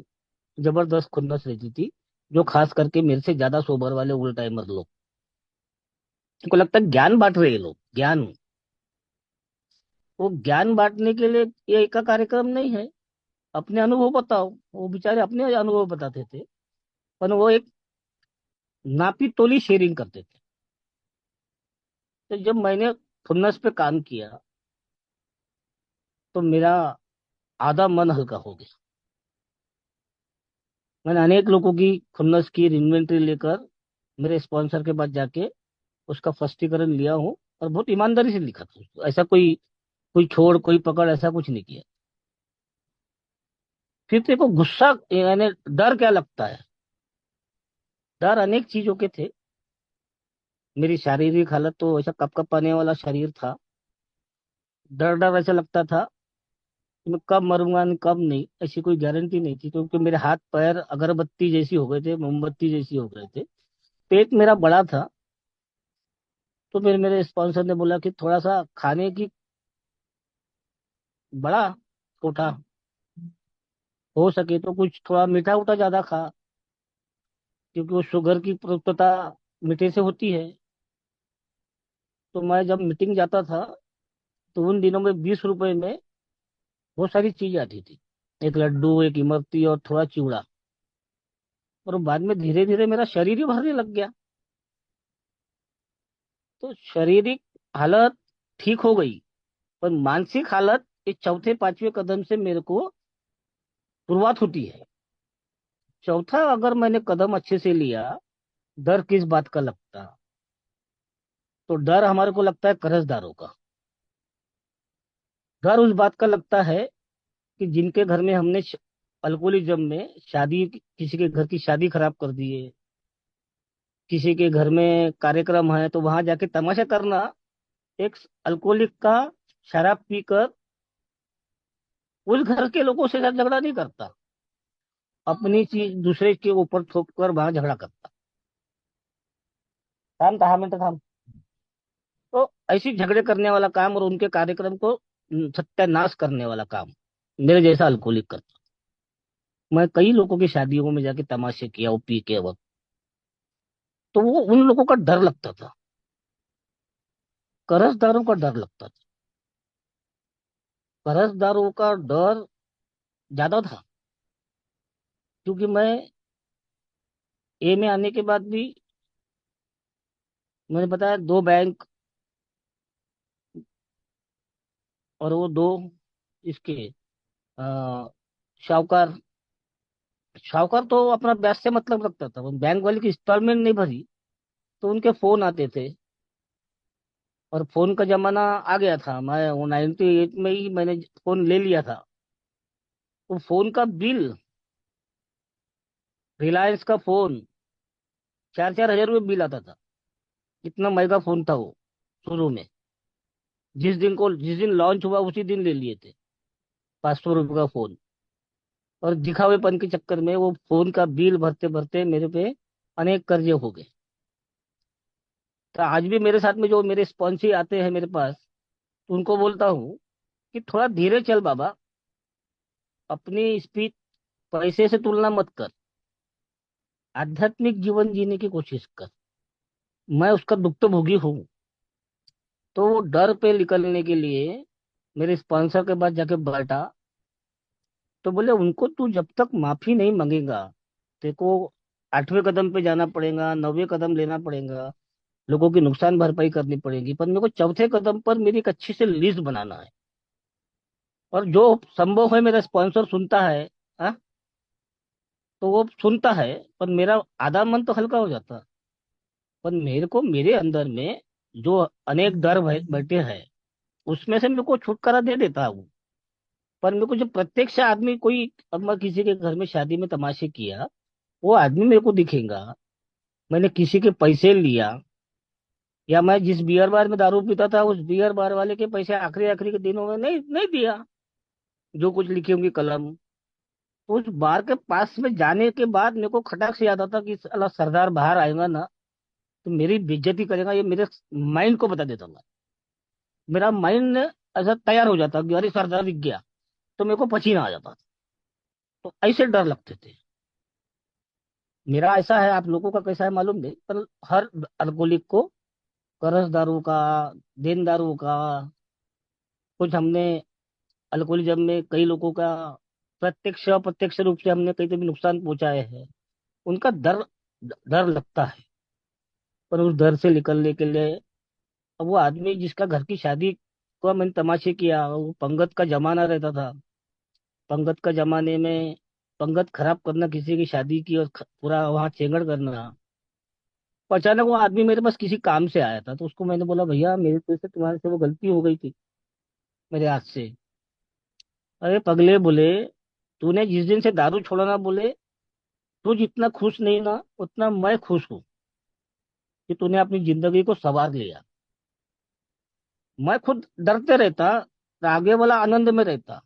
जबरदस्त खुन्नस रहती थी, जो खास करके मेरे से ज्यादा सोबर वाले उल टाइमर लोग। उनको लगता है ज्ञान बांट रहे हैं लोग, ज्ञान। वो ज्ञान बांटने के लिए ये एक का कार्यक्रम नहीं है। अपने अनुभव बताओ, वो बेचारे अपने अनुभव बताते थे, पर वो एक नापी तोली शेयरिंग करते थे। तो जब मैंने खुन्नस पे काम किया, तो मेरा आधा मन हल्का हो गया। मैंने अनेक लोगों की खुन्नस की इन्वेंटरी लेकर मेरे स्पॉन्सर के पास जाके उसका स्पष्टीकरण लिया हूँ, और बहुत ईमानदारी से लिखा था उसको। ऐसा कोई कोई छोड़ कोई पकड़ ऐसा कुछ नहीं किया। फिर तेरे को गुस्सा यानी डर क्या लगता है? डर अनेक चीजों के थे। मेरी शारीरिक हालत तो ऐसा कपकपाने वाला शरीर था। डर डर ऐसा लगता था कि मैं कब मरूंगा कब नहीं, ऐसी कोई गारंटी नहीं थी, क्योंकि मेरे हाथ पैर अगरबत्ती जैसी हो गए थे, मोमबत्ती जैसी हो गए थे। पेट मेरा बड़ा था। तो फिर मेरे स्पॉन्सर ने बोला कि थोड़ा सा खाने की बड़ा कोठा, हो सके तो कुछ थोड़ा मीठा उठा ज्यादा खा, क्योंकि वो शुगर की प्रवृत्ता मीठे से होती है। तो मैं जब मीटिंग जाता था, तो उन दिनों में 20 रुपए में बहुत सारी चीज आती थी, एक लड्डू एक इमरती और थोड़ा चिवड़ा। और बाद में धीरे धीरे मेरा शरीर ही भरने लग गया। तो शारीरिक हालत ठीक हो गई, पर मानसिक हालत इस चौथे पांचवें कदम से मेरे को शुरुआत होती है। चौथा अगर मैंने कदम अच्छे से लिया, डर किस बात का लगता? तो डर हमारे को लगता है कर्जदारों का। डर उस बात का लगता है कि जिनके घर में हमने अल्कोहलिज्म में शादी, किसी के घर की शादी खराब कर दी है, किसी के घर में कार्यक्रम है तो वहां जाके तमाशा करना। एक अल्कोहलिक का शराब पीकर उस घर के लोगों से झगड़ा नहीं करता, अपनी चीज दूसरे के ऊपर थोप कर वहां झगड़ा करता। थाम 10 मिनट थाम। तो ऐसी झगड़े करने वाला काम और उनके कार्यक्रम को सत्यानाश करने वाला काम मेरे जैसा अल्कोहलिक करता। मैं कई लोगों की शादियों में जाके तमाशे किया वो पी के वक्त। तो वो उन लोगों का डर लगता था, कर्जदारों का डर लगता था। कर्जदारों का डर ज्यादा था, क्योंकि मैं ए में आने के बाद भी, मैंने बताया, 2 बैंक, और वो दो इसके आ, शाहूकार। शाहूकार तो अपना ब्याज से मतलब रखता था, वो बैंक वाले की इंस्टॉलमेंट नहीं भरी तो उनके फोन आते थे। और फोन का जमाना आ गया था, मैं वो 98 में ही मैंने फोन ले लिया था। तो फोन का बिल, रिलायंस का फोन 4-4 हजार रुपये बिल आता था। इतना महंगा फोन था वो शुरू में। जिस दिन लॉन्च हुआ उसी दिन ले लिए थे 500 रुपये का फोन। और दिखावेपन के चक्कर में वो फोन का बिल भरते भरते मेरे पे अनेक कर्जे हो गए। तो आज भी मेरे साथ में जो मेरे स्पॉन्सी आते हैं मेरे पास, तो उनको बोलता हूँ कि थोड़ा धीरे चल बाबा, अपनी स्पीड पैसे से तुलना मत कर, आध्यात्मिक जीवन जीने की कोशिश कर। मैं उसका दुख तो भोगी हूँ। तो वो डर पे निकलने के लिए मेरे स्पॉन्सर के पास जाके बैठा। तो बोले उनको तू जब तक माफी नहीं मांगेगा, तेरे को 8वें कदम पे जाना पड़ेगा, 9वें कदम लेना पड़ेगा, लोगों की नुकसान भरपाई करनी पड़ेगी, पर मेरे को चौथे कदम पर मेरी एक अच्छी से लिस्ट बनाना है। और जो संभव है मेरा स्पॉन्सर सुनता है, हाँ, तो वो सुनता है, पर मेरा आधा मन तो हल्का हो जाता है। पर मेरे को मेरे अंदर में जो अनेक डर बैठे हैं, उसमें से मेरे को छुटकारा दे देता हूँ। पर मेरे को जो प्रत्यक्ष आदमी कोई, अब मैं किसी के घर में शादी में तमाशे किया, वो आदमी मेरे को दिखेगा, मैंने किसी के पैसे लिया, या मैं जिस बियर बार में दारू पीता था उस बियर बार वाले के पैसे आखिरी आखिरी के दिनों में नहीं नहीं दिया, जो कुछ लिखी होंगी कलम। तो उस बार के पास में जाने के बाद मेरे को खटाक से याद आता कि साला सरदार बाहर आएगा ना, तो मेरी बेइज्जती करेगा, ये मेरे माइंड को बता देता मैं। मेरा माइंड ऐसा तैयार हो जाता कि अरे सरदार दिख गया, तो मेरे को पसीना आ जाता। तो ऐसे डर लगते थे। मेरा ऐसा है, आप लोगों का कैसा है मालूम नहीं, पर हर अल्कोहलिक को कर्जदारों का, देनदारों का, कुछ हमने अल्कोहलिज्म में कई लोगों का प्रत्यक्ष अप्रत्यक्ष रूप से हमने कहीं तो भी नुकसान पहुंचाए हैं। उनका डर डर लगता है। पर उस डर से निकलने के लिए, अब वो आदमी जिसका घर की शादी को मैंने तमाशे किया, वो पंगत का जमाना रहता था। पंगत का जमाने में पंगत खराब करना, किसी की शादी की और पूरा वहां चेंगड़ करना। तो अचानक वो आदमी मेरे पास किसी काम से आया था, तो उसको मैंने बोला भैया मेरे तो से तुम्हारे से वो गलती हो गई थी मेरे हाथ से। अरे पगले, बोले तूने जिस दिन से दारू छोड़ा ना, बोले तू जितना खुश नहीं ना उतना मैं खुश हूँ कि तूने अपनी जिंदगी को संवार लिया। मैं खुद डरते रहता, तो आगे वाला आनंद में रहता।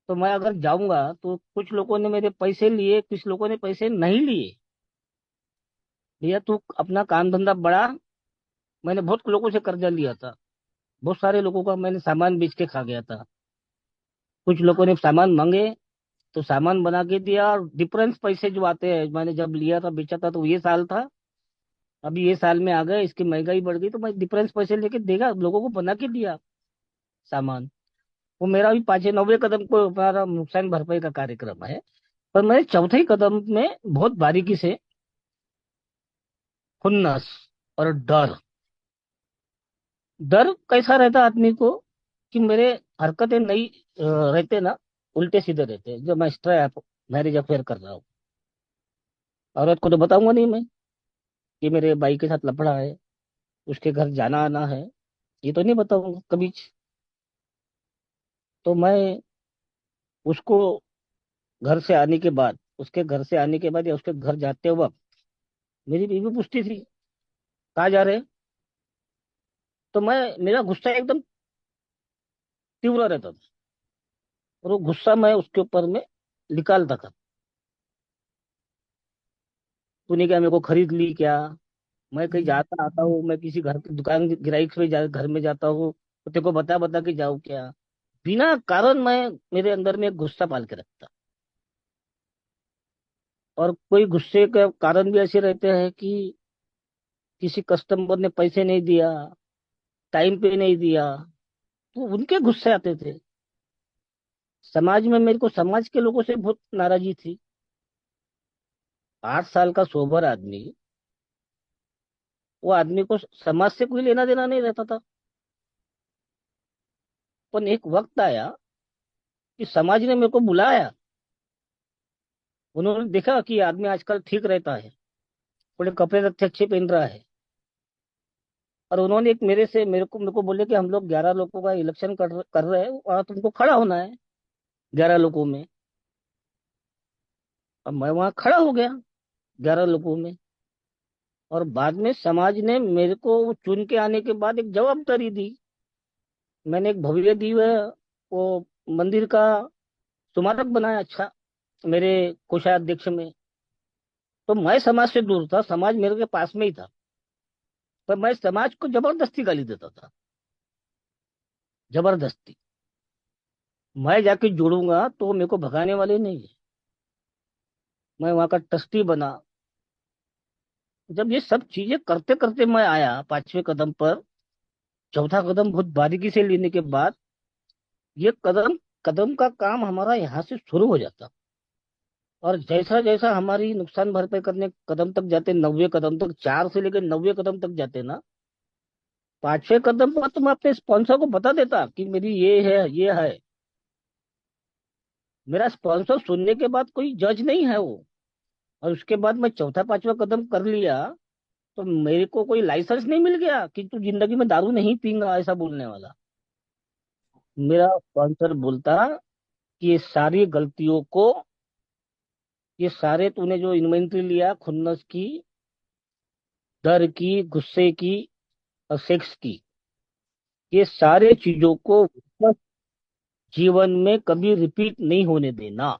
तो मैं अगर जाऊंगा तो कुछ लोगों ने मेरे पैसे लिए, कुछ लोगों ने पैसे नहीं लिए। भैया तू अपना काम धंधा बढ़ा। मैंने बहुत लोगों से कर्जा लिया था, बहुत सारे लोगों का मैंने सामान बेच के खा गया था। कुछ लोगों ने सामान मांगे तो सामान बना के दिया, और डिफरेंस पैसे जो आते हैं, मैंने जब लिया था बेचा था तो ये साल था, अभी ये साल में आ गए, इसकी महंगाई बढ़ गई, तो मैं डिफरेंस पैसे लेके देगा लोगों को बना के दिया सामान। वो मेरा भी 5 9वें कदम को हमारा नुकसान भरपाई का कार्यक्रम है। पर मैंने चौथे ही कदम में बहुत बारीकी से खुन्नस और डर। डर कैसा रहता आदमी को कि मेरे हरकतें नहीं रहते ना, उल्टे सीधे रहते, जो मैं एक्स्ट्रा मैरिज अफेयर कर रहा हूँ, औरत को तो बताऊंगा नहीं मैं कि मेरे भाई के साथ लफड़ा है, उसके घर जाना आना है, ये तो नहीं बताऊंगा कभी। तो मैं उसको घर से आने के बाद, उसके घर से आने के बाद या उसके घर जाते वक्त मेरी बीवी पूछती थी कहाँ जा रहे हैं? तो मैं, मेरा गुस्सा एकदम तीव्र रहता था, और वो गुस्सा मैं उसके ऊपर में निकालता था। तूने क्या मेरे को खरीद ली क्या? मैं कहीं जाता आता हूँ, मैं किसी घर की दुकान गिराई पे घर में जाता हूँ, तो तेरे को बता बता के जाऊँ क्या? बिना कारण मैं, मेरे अंदर में एक गुस्सा पाल के रखता। और कोई गुस्से के कारण भी ऐसे रहते हैं कि किसी कस्टमर ने पैसे नहीं दिया, टाइम पे नहीं दिया, तो उनके गुस्से आते थे। समाज में मेरे को समाज के लोगों से बहुत नाराजगी थी। 8 साल का सोबर आदमी, वो आदमी को समाज से कोई लेना देना नहीं रहता था। पर एक वक्त आया कि समाज ने मेरे को बुलाया। उन्होंने देखा कि ये आदमी आजकल ठीक रहता है, थोड़े कपड़े अच्छे अच्छे पहन रहा है। और उन्होंने एक मेरे को बोले कि हम लोग 11 लोगों का इलेक्शन कर रहे हैं, वहां तुमको खड़ा होना है 11 लोगों में। अब मैं वहां खड़ा हो गया 11 लोगों में। और बाद में समाज ने मेरे को चुन के आने के बाद एक जवाबदारी दी मैंने एक भव्य दिव्य वो मंदिर का स्मारक बनाया, अच्छा, मेरे कोषाध्यक्ष में। तो मैं समाज से दूर था, समाज मेरे के पास में ही था, पर मैं समाज को जबरदस्ती गाली देता था, जबरदस्ती। मैं जाके जुड़ूंगा तो वो मेरे को भगाने वाले नहीं है। मैं वहां का ट्रस्टी बना। जब ये सब चीजें करते करते मैं आया पांचवें कदम पर, चौथा कदम बहुत बारीकी से लेने के बाद, ये कदम कदम का काम हमारा यहाँ से शुरू हो जाता। और जैसा जैसा हमारी नुकसान भरपाई करने कदम तक जाते, 90 कदम तक, 4 से लेकर 90 कदम तक जाते ना, पांचवें कदम पर तो मैं अपने स्पॉन्सर को बता देता कि मेरी ये है, ये है। मेरा स्पॉन्सर सुनने के बाद कोई जज नहीं है वो। और उसके बाद मैं चौथा पांचवा कदम कर लिया, तो मेरे को कोई लाइसेंस नहीं मिल गया कि तू जिंदगी में दारू नहीं पीएगा, ऐसा बोलने वाला। मेरा स्पॉन्सर बोलता कि ये सारी गलतियों को, ये सारे तूने जो इन्वेंट्री लिया खुन्नस की, डर की, गुस्से की और सेक्स की, ये सारे चीजों को वापस जीवन में कभी रिपीट नहीं होने देना।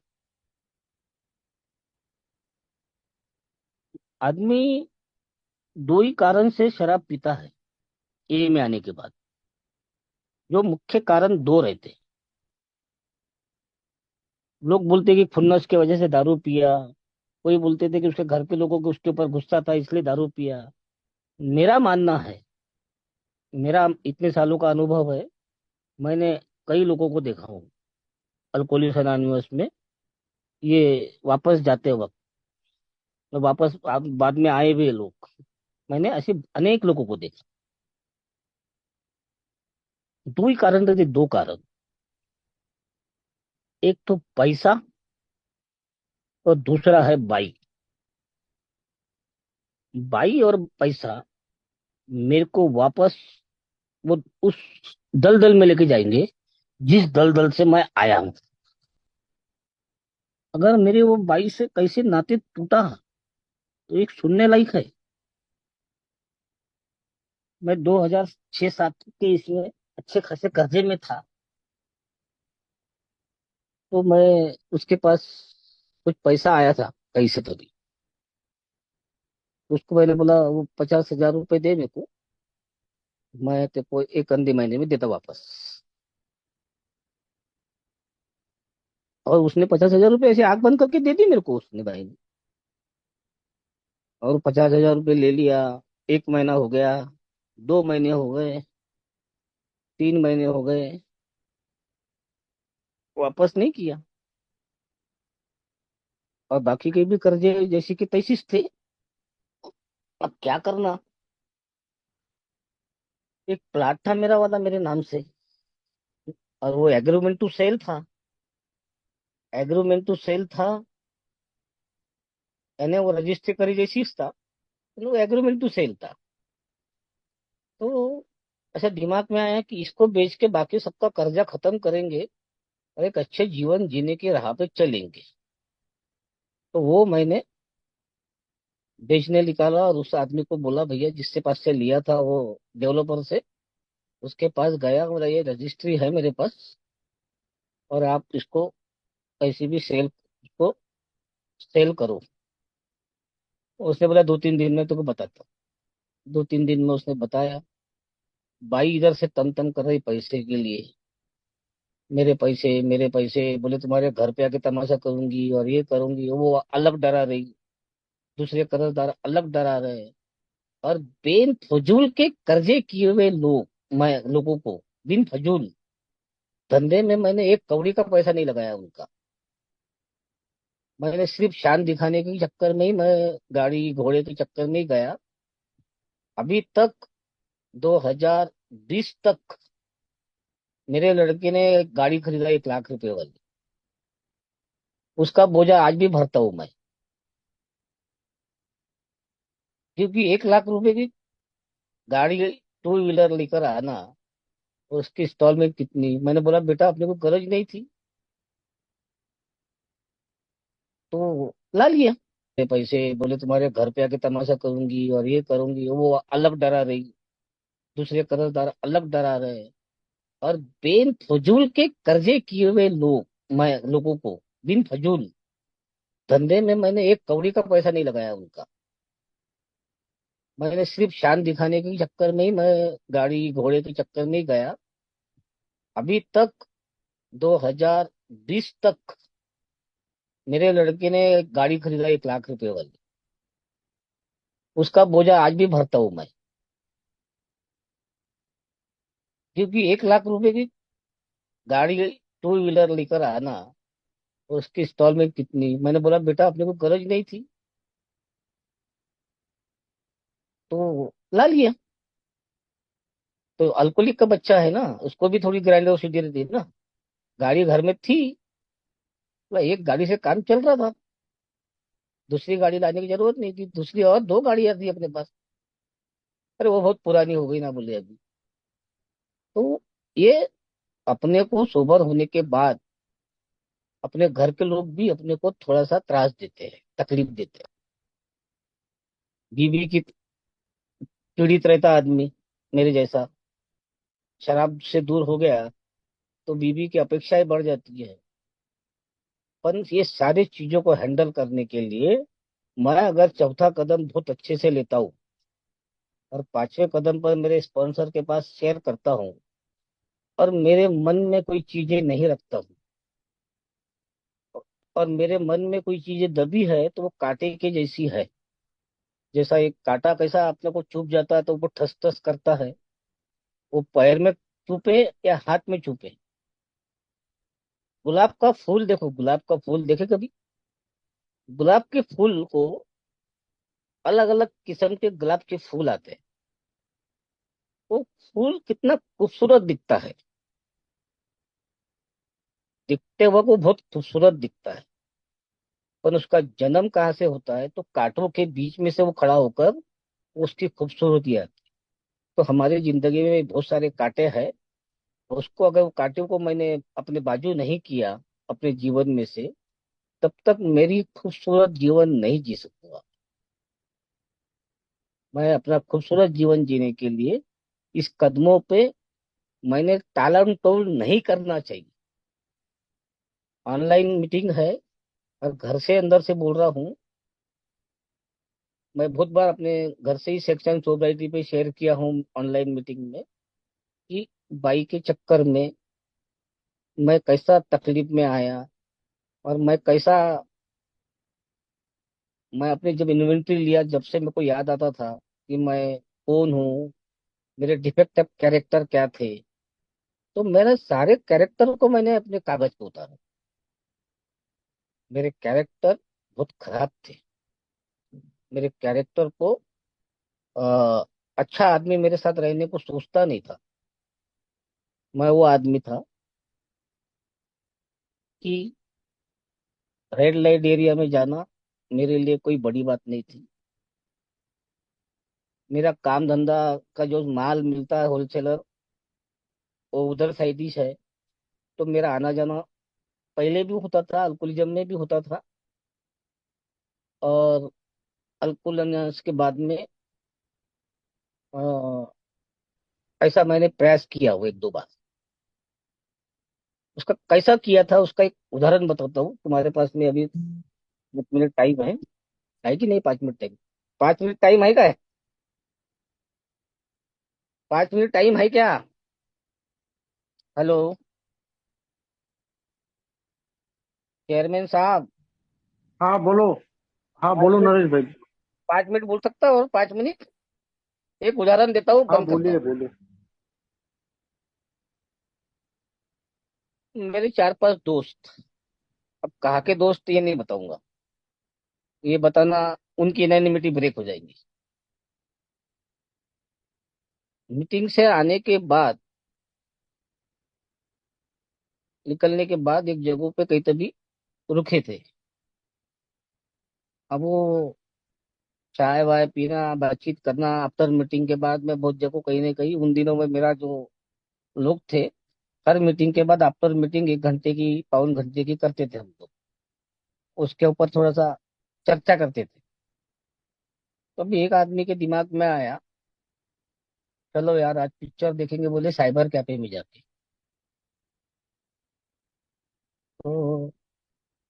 आदमी दो ही कारण से शराब पीता है ए में आने के बाद। जो मुख्य कारण दो रहते हैं। लोग बोलते कि खुन्नस की वजह से दारू पिया, कोई बोलते थे कि उसके घर के लोगों को उसके ऊपर गुस्सा था इसलिए दारू पिया। मेरा मानना है, मेरा इतने सालों का अनुभव है, मैंने कई लोगों को देखा हूँ अल्कोहलिक्स अनोनिमस में, ये वापस जाते वक्त, वापस बाद में आए हुए लोग, मैंने ऐसे अनेक लोगों को देखा। दो ही कारण थे, दो कारण। एक तो पैसा, और दूसरा है बाई। बाई और पैसा मेरे को वापस वो उस दलदल में लेके जाएंगे जिस दलदल से मैं आया हूं। अगर मेरे वो बाई से कैसे नाते टूटा, तो एक सुनने लायक है। मैं 2006-07 के इसमें अच्छे खासे कर्जे में था। तो मैं उसके पास कुछ पैसा आया था कहीं से तभी। उसको मैंने बोला वो 50,000 रुपए दे मेरे को, मैं तेरे को एक अंधे महीने में देता वापस। और उसने 50,000 रुपये ऐसे आंख बंद करके दे दी मेरे को, उसने भाई ने। और 50,000 रुपये ले लिया। एक महीना हो गया, 2 महीने हो गए, 3 महीने हो गए, वापस नहीं किया। और बाकी के भी कर्जे जैसे कि तैसीस थे। अब क्या करना। एक प्लाट था मेरा वाला मेरे नाम से, और वो एग्रीमेंट टू सेल था। एग्रीमेंट टू सेल था, यानी वो रजिस्ट्री करी जैसी था, लेकिन वो एग्रीमेंट टू सेल था। तो ऐसा दिमाग में आया कि इसको बेच के बाकी सबका कर्जा खत्म करेंगे और एक अच्छे जीवन जीने की राह पे चलेंगे। तो वो मैंने बेचने निकाला और उस आदमी को बोला, भैया जिससे पास से लिया था वो डेवलपर से, उसके पास गया, बोला ये रजिस्ट्री है मेरे पास, और आप इसको कैसी भी सेल, इसको सेल करो। उसने बोला 2-3 दिन में तुमको बताता हूँ। 2-3 दिन में उसने बताया। बाई इधर से तन तन कर रही पैसे के लिए, मेरे पैसे, मेरे पैसे, बोले तुम्हारे घर पे आके तमाशा करूंगी और ये करूंगी, वो अलग डरा रही। दूसरे कर्जदार अलग डरा रहे। और बिन फजूल के कर्जे किए हुए लोग, मैं लोगों को बिन फजूल धंधे में मैंने एक कौड़ी का पैसा नहीं लगाया उनका। मैंने सिर्फ शान दिखाने के चक्कर में ही, मैं गाड़ी घोड़े के चक्कर में ही गया। अभी तक 2020 तक मेरे लड़के ने गाड़ी खरीदा 1 लाख रुपए वाली। उसका बोझा आज भी भरता हूं मैं, क्योंकि 1 लाख रुपए की गाड़ी, टू व्हीलर लेकर आना, और उसकी इंस्टॉलमेंट कितनी। मैंने बोला बेटा अपने को गरज नहीं थी तो ला लिया। मेरे पैसे, बोले तुम्हारे घर पे आके तमाशा करूंगी और ये करूंगी, वो अलग डरा रही। दूसरे कर्जदार अलग डरा रहे। और बेन फजूल के कर्जे किए हुए लोग, मैं लोगों को बिन फजूल धंधे में मैंने एक कौड़ी का पैसा नहीं लगाया उनका। मैंने सिर्फ शान दिखाने के चक्कर में ही मैं गाड़ी घोड़े के चक्कर में ही गया। अभी तक 2020 तक मेरे लड़के ने गाड़ी खरीदा 1 लाख रुपए वाली। उसका बोझा आज भी भरता हूं मैं, क्योंकि 1 लाख रुपए की गाड़ी टू व्हीलर लेकर आना, और उसकी इंस्टॉलमेंट कितनी। मैंने बोला बेटा अपने को गरज नहीं थी तो ला लिया। तो अल्कोहलिक का बच्चा है ना, उसको भी थोड़ी ग्राइंडर सीटी रहती है ना। गाड़ी घर में थी, तो एक गाड़ी से काम चल रहा था। दूसरी गाड़ी लाने की जरूरत नहीं थी, दूसरी और 2 गाड़ियां थी अपने पास। अरे वो बहुत पुरानी हो गई ना बोले अभी। तो ये अपने को सोबर होने के बाद अपने घर के लोग भी अपने को थोड़ा सा त्रास देते हैं, तकलीफ देते हैं। बीवी की पीड़ित रहता आदमी मेरे जैसा, शराब से दूर हो गया तो बीवी की अपेक्षाएं बढ़ जाती है। पर ये सारी चीजों को हैंडल करने के लिए मैं अगर चौथा कदम बहुत अच्छे से लेता हूँ और 5वें कदम पर मेरे स्पॉन्सर के पास शेयर करता हूँ और मेरे मन में कोई चीजें नहीं रखता हूँ, और मेरे मन में कोई चीजें दबी है तो वो कांटे के जैसी है। जैसा एक कांटा कैसा अपने को चुभ जाता है तो वो ठस ठस करता है, वो पैर में चुपे या हाथ में चुपे। गुलाब का फूल देखो, गुलाब का फूल देखे कभी? गुलाब के फूल को, अलग अलग किस्म के गुलाब के फूल आते हैं। वो फूल कितना खूबसूरत दिखता है, दिखते वक्त वो बहुत खूबसूरत दिखता है। पर उसका जन्म कहाँ से होता है? तो कांटों के बीच में से वो खड़ा होकर उसकी खूबसूरती आती है। तो हमारी जिंदगी में बहुत सारे कांटे हैं। उसको अगर वो कांटे को मैंने अपने बाजू नहीं किया अपने जीवन में से, तब तक मेरी खूबसूरत जीवन नहीं जी सकूंगा। मैं अपना खूबसूरत जीवन जीने के लिए इस कदमों पे मैंने टालम टोल नहीं करना चाहिए। ऑनलाइन मीटिंग है और घर से अंदर से बोल रहा हूँ। मैं बहुत बार अपने घर से ही सेक्शन सोसाइटी पे शेयर किया हूँ ऑनलाइन मीटिंग में, कि बाई के चक्कर में मैं कैसा तकलीफ में आया, और मैं कैसा, मैं अपने जब इन्वेंटरी लिया जब से मेरे को याद आता था कि मैं कौन हूँ, मेरे डिफेक्टिव कैरेक्टर क्या थे। तो मैंने सारे कैरेक्टर को मैंने अपने कागज पे उतारा। मेरे कैरेक्टर बहुत खराब थे। मेरे कैरेक्टर को आ, अच्छा आदमी मेरे साथ रहने को सोचता नहीं था। मैं वो आदमी था कि रेड लाइट एरिया में जाना मेरे लिए कोई बड़ी बात नहीं थी। मेरा काम धंधा का जो माल मिलता है होलसेलर, वो उधर साइड ही है। तो मेरा आना जाना पहले भी होता था, अल्कोहलिज्म में भी होता था, और अल्कोहल के बाद में अ, ऐसा मैंने प्रयास किया वो 1-2 बार। उसका कैसा किया था उसका एक उदाहरण बताता हूँ तुम्हारे पास में। अभी 1 मिनट टाइम है कि नहीं? 5 मिनट टाइम, 5 मिनट टाइम है क्या? 5 मिनट टाइम है क्या? हेलो चेयरमैन साहब। हाँ बोलो। हाँ पाँच बोलो मिनट नरेश भाई। 5 मिनट बोल सकता हूँ? और 5 मिनट एक उदाहरण देता हूँ, हाँ बंद करता बोलिए हूँ। बोलिए। मेरे 4-5 दोस्त, अब कहाँ के दोस्त ये नहीं बताऊंगा, ये बताना उनकी एनानिमिटी ब्रेक हो जाएगी। मीटिंग से आने के बाद, निकलने के बाद एक जगह पे कहीं तभी रुके थे। अब वो चाय वाय पीना, बातचीत करना आफ्टर मीटिंग के बाद में बहुत जगह कहीं ना कहीं उन दिनों में मेरा जो लोग थे, हर मीटिंग के बाद आफ्टर मीटिंग 1 घंटे की, 1 पौन घंटे की करते थे हम लोग। उसके ऊपर थोड़ा सा चर्चा करते थे। तो अभी एक आदमी के दिमाग में आया, चलो यार आज पिक्चर देखेंगे, बोले साइबर कैफे में जाके। तो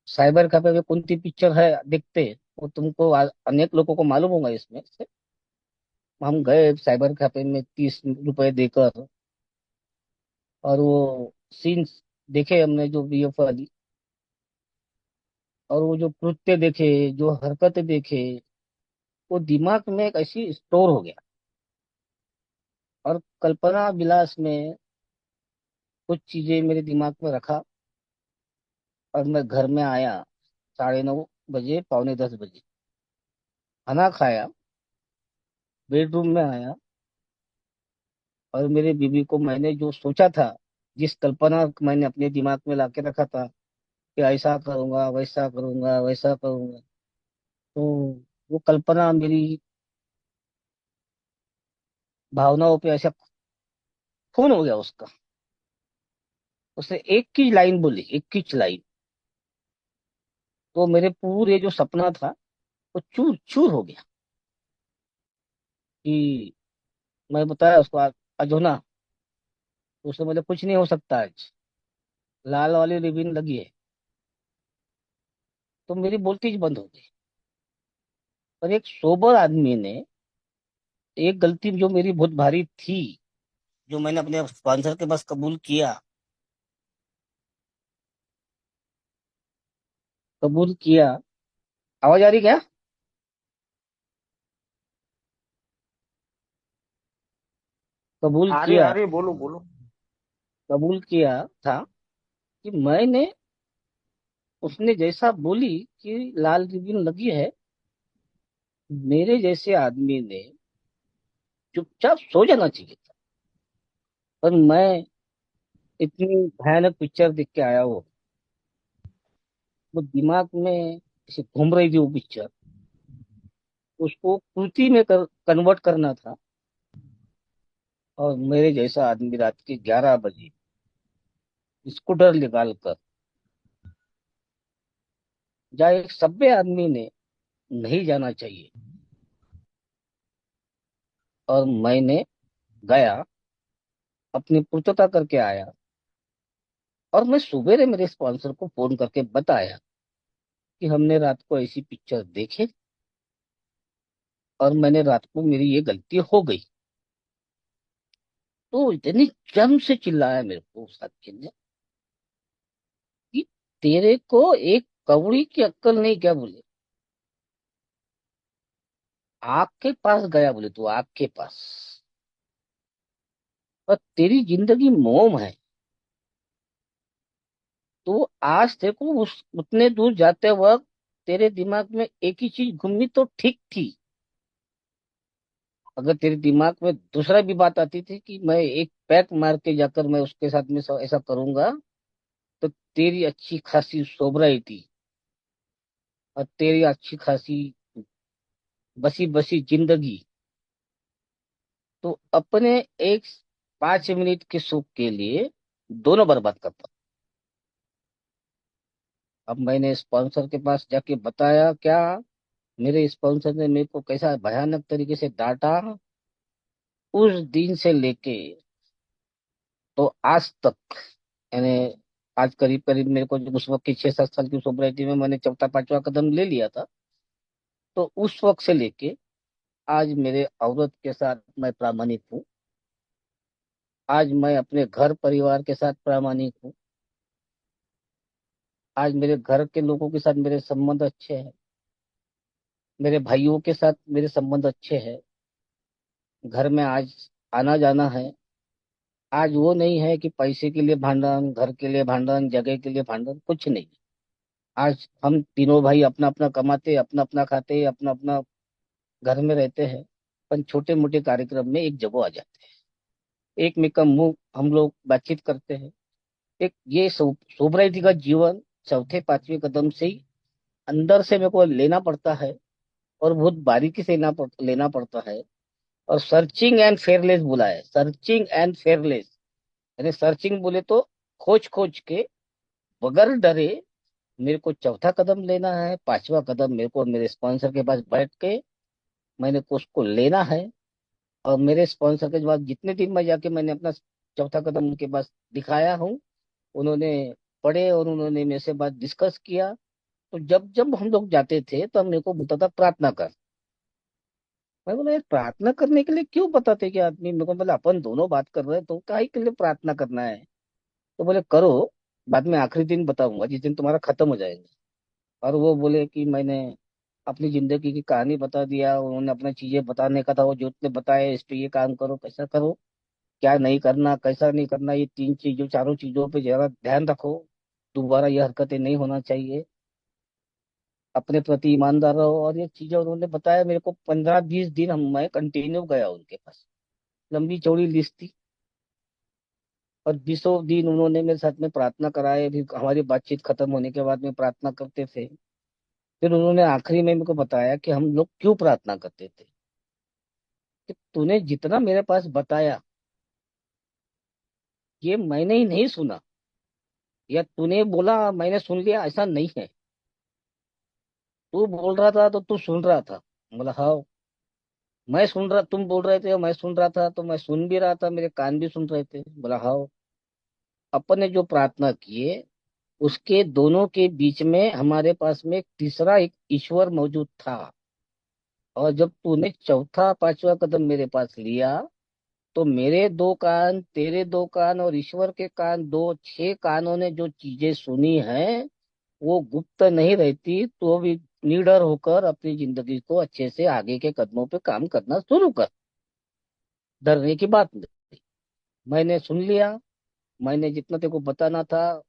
साइबर कैफे में कौन सी पिक्चर है देखते, वो तुमको अनेक लोगों को मालूम होगा इसमें से। हम गए साइबर कैफे में 30 रुपए देकर, और वो सीन्स देखे हमने जो बीएफ वाली, और वो जो कृत्य देखे, जो हरकतें देखे, वो दिमाग में एक ऐसी स्टोर हो गया। और कल्पना विलास में कुछ चीजें मेरे दिमाग में रखा, और मैं घर में आया 9:30 बजे, पौने 10 बजे, खाना खाया, बेडरूम में आया, और मेरे बीवी को मैंने जो सोचा था, जिस कल्पना मैंने अपने दिमाग में लाके रखा था कि ऐसा करूंगा, वैसा करूंगा, वैसा करूंगा, तो वो कल्पना मेरी भावनाओं पे ऐसा खून हो गया उसका। उसने एक ही लाइन बोली, एक ही लाइन, तो मेरे पूरे जो सपना था वो चूर चूर हो गया। कि मैं बताया उसको, आज हो ना, तो उसने बोले कुछ नहीं हो सकता आज, लाल वाली रिबन लगी है। तो मेरी बोलती ही बंद हो गई। और एक सोबर आदमी ने, एक गलती जो मेरी बहुत भारी थी, जो मैंने अपने स्पॉन्सर के पास कबूल किया, कबूल किया। आवाज आ रही क्या? कबूल आ किया, रही बोलो बोलो। कबूल किया था कि मैंने, उसने जैसा बोली कि लाल रिबन लगी है, मेरे जैसे आदमी ने चुपचाप सो जाना चाहिए था। पर मैं इतनी भयानक पिक्चर देख के आया, वो दिमाग में ऐसे घूम रही थी वो पिक्चर, उसको कृति में कन्वर्ट करना था। और मेरे जैसा आदमी रात के 11 बजे स्कूटर निकाल कर, जहाँ एक सभ्य आदमी ने नहीं जाना चाहिए, और मैंने गया, अपनी पूर्तता करके आया। और मैं सुबेरे मेरे स्पॉन्सर को फोन करके बताया कि हमने रात को ऐसी पिक्चर देखे, और मैंने रात को, मेरी ये गलती हो गई। तो इतनी जम से चिल्लाया मेरे को उस आदमी ने कि तेरे को एक कौड़ी की अक्कल नहीं क्या, बोले आग के पास गया, बोले तू आग के पास, और तेरी जिंदगी मोम है। तो आज तेरे को उतने दूर जाते वक्त तेरे दिमाग में एक ही चीज घूमी तो ठीक थी। अगर तेरे दिमाग में दूसरा भी बात आती थी कि मैं एक पैक मार के जाकर मैं उसके साथ में ऐसा करूंगा, तो तेरी अच्छी खासी सोबराइटी और तेरी अच्छी खासी बसी बसी जिंदगी, तो अपने एक 5 मिनट के सुख के लिए दोनों बर्बाद करता। अब मैंने स्पॉन्सर के पास जाके बताया क्या, मेरे स्पॉन्सर ने मेरे को कैसा भयानक तरीके से डांटा। उस दिन से लेके तो आज तक, यानी आज करीब करीब मेरे को जो उस वक्त की 6-7 साल की सोसाइटी में मैंने चौथा पांचवा कदम ले लिया था, तो उस वक्त से लेके आज मेरे औरत के साथ मैं प्रामाणिक हूँ। आज मैं अपने घर परिवार के साथ प्रामाणिक हूँ। आज मेरे घर के लोगों के साथ मेरे संबंध अच्छे हैं, मेरे भाइयों के साथ मेरे संबंध अच्छे हैं। घर में आज आना जाना है। आज वो नहीं है कि पैसे के लिए भांडन, घर के लिए भांडन, जगह के लिए भांडन, कुछ नहीं। आज हम तीनों भाई अपना अपना कमाते, अपना अपना खाते, अपना अपना घर में रहते हैं, पर छोटे मोटे कार्यक्रम में एक जगह आ जाते हैं, एक में का मुंह हम लोग बातचीत करते हैं। एक ये सोबराइटी का जीवन चौथे पांचवें कदम से ही अंदर से मेरे को लेना पड़ता है, और बहुत बारीकी से लेना पड़ता है। और सर्चिंग एंड फेयरलेस बोला है, सर्चिंग एंड फेयरलेस, यानी सर्चिंग बोले तो खोज खोज के, बगैर डरे मेरे को चौथा कदम लेना है, पांचवा कदम मेरे को मेरे स्पॉन्सर के पास बैठ के मैंने को उसको लेना है। और मेरे स्पॉन्सर के बाद जितने दिन में जाके मैंने अपना चौथा कदम उनके पास दिखाया हूँ, उन्होंने पढ़े और उन्होंने मेरे से बात डिस्कस किया। तो जब जब हम लोग जाते थे तो मेरे को बोलता था प्रार्थना कर। मैं बोला यार प्रार्थना करने के लिए क्यों बताते कि आदमी, मेरे को बोला अपन दोनों बात कर रहे हैं तो काहे के लिए प्रार्थना करना है। तो बोले करो, बाद में आखिरी दिन बताऊंगा जिस दिन तुम्हारा खत्म हो जाएगा। और वो बोले कि मैंने अपनी जिंदगी की कहानी बता दिया, उन्होंने अपने चीजें बताने का था, वो जो उसने बताया इस पे ये काम करो, कैसा करो, क्या नहीं करना, कैसा नहीं करना, ये तीन चीजों चारों चीजों पे जरा ध्यान रखो, दोबारा ये हरकतें नहीं होना चाहिए, अपने प्रति ईमानदार रहो। और ये चीजें उन्होंने बताया मेरे को। 15-20 दिन मैं कंटिन्यू गया उनके पास। लंबी चौड़ी लिस्ट थी। और 20 दिन उन्होंने मेरे साथ में प्रार्थना कराए। फिर हमारी बातचीत खत्म होने के बाद में प्रार्थना करते थे। फिर उन्होंने आखिरी में मेरे को बताया कि हम लोग क्यों प्रार्थना करते थे। कि तूने जितना मेरे पास बताया ये मैंने ही नहीं सुना, या तूने बोला मैंने सुन लिया, ऐसा नहीं है। तू बोल रहा था तो तू सुन रहा था। बोला हाँ, मैं सुन रहा, तुम बोल रहे थे और मैं सुन रहा था, तो मैं सुन भी रहा था, मेरे कान भी सुन रहे थे। बोला हाँ, अपन ने जो प्रार्थना किए उसके दोनों के बीच में हमारे पास में एक तीसरा एक ईश्वर मौजूद था। और जब तूने चौथा पांचवा कदम मेरे पास लिया तो मेरे दो कान, तेरे दो कान और ईश्वर के कान, दो 6 कानों ने जो चीजें सुनी हैं वो गुप्त नहीं रहती। तो भी निडर होकर अपनी जिंदगी को अच्छे से आगे के कदमों पे काम करना शुरू कर। डरने की बात नहीं। मैंने सुन लिया। मैंने जितना तेरे को बताना था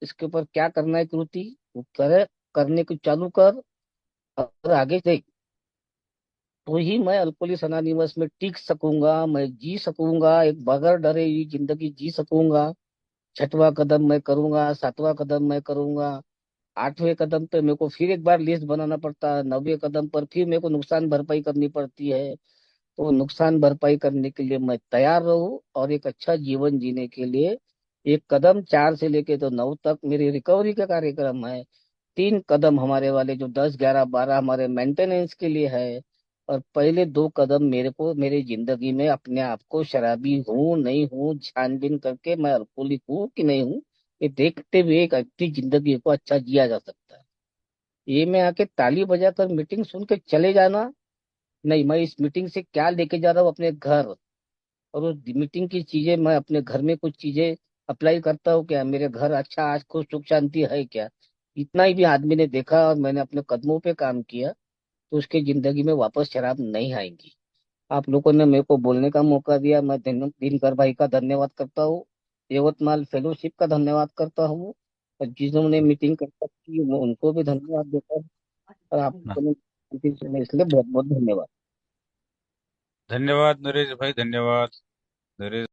इसके ऊपर क्या करना है कृति, वो करे, करने को चालू कर। और आगे देख, तो ही मैं अल्कोहलिक्स अनोनिमस में टिक सकूंगा, मैं जी सकूंगा, एक बगैर डरे हुई जिंदगी जी सकूंगा। छठवां कदम मैं करूंगा, सातवां कदम मैं करूंगा, आठवें कदम पे मेरे को फिर एक बार लिस्ट बनाना पड़ता है, 9वें कदम पर फिर मेरे को नुकसान भरपाई करनी पड़ती है। तो नुकसान भरपाई करने के लिए मैं तैयार रहूं और एक अच्छा जीवन जीने के लिए एक कदम 4 से लेके तो 9 तक मेरी रिकवरी का कार्यक्रम है। 3 कदम हमारे वाले जो 10, 11, 12 हमारे मेंटेनेंस के लिए है। और पहले 2 कदम मेरे को मेरी जिंदगी में अपने आप को शराबी हूँ नहीं हूँ छानबीन करके मैं अल्कोहलिक हूँ कि नहीं हूँ, ये देखते हुए एक अच्छी जिंदगी को अच्छा जिया जा सकता है। ये मैं आके ताली बजाकर मीटिंग सुन के चले जाना नहीं, मैं इस मीटिंग से क्या लेके जा रहा हूँ अपने घर। और उस मीटिंग की चीजें मैं अपने घर में कुछ चीजें अप्लाई करता हूँ क्या, मेरे घर अच्छा आज खुश सुख शांति है क्या। इतना ही भी आदमी ने देखा और मैंने अपने कदमों पे काम किया तो उसकी जिंदगी में वापस शराब नहीं आएंगी। आप लोगों ने मेरे को बोलने का मौका दिया, मैं दिनकर भाई का धन्यवाद करता हूँ। यवतमाल फेलोशिप का धन्यवाद करता हूँ। और जिन्होंने मीटिंग कर की मैं उनको भी धन्यवाद देता हूँ। और आप हाँ, लोगों ने सुने इसलिए बहुत बहुत धन्यवाद। धन्यवाद नरेश भाई, धन्यवाद नरेश।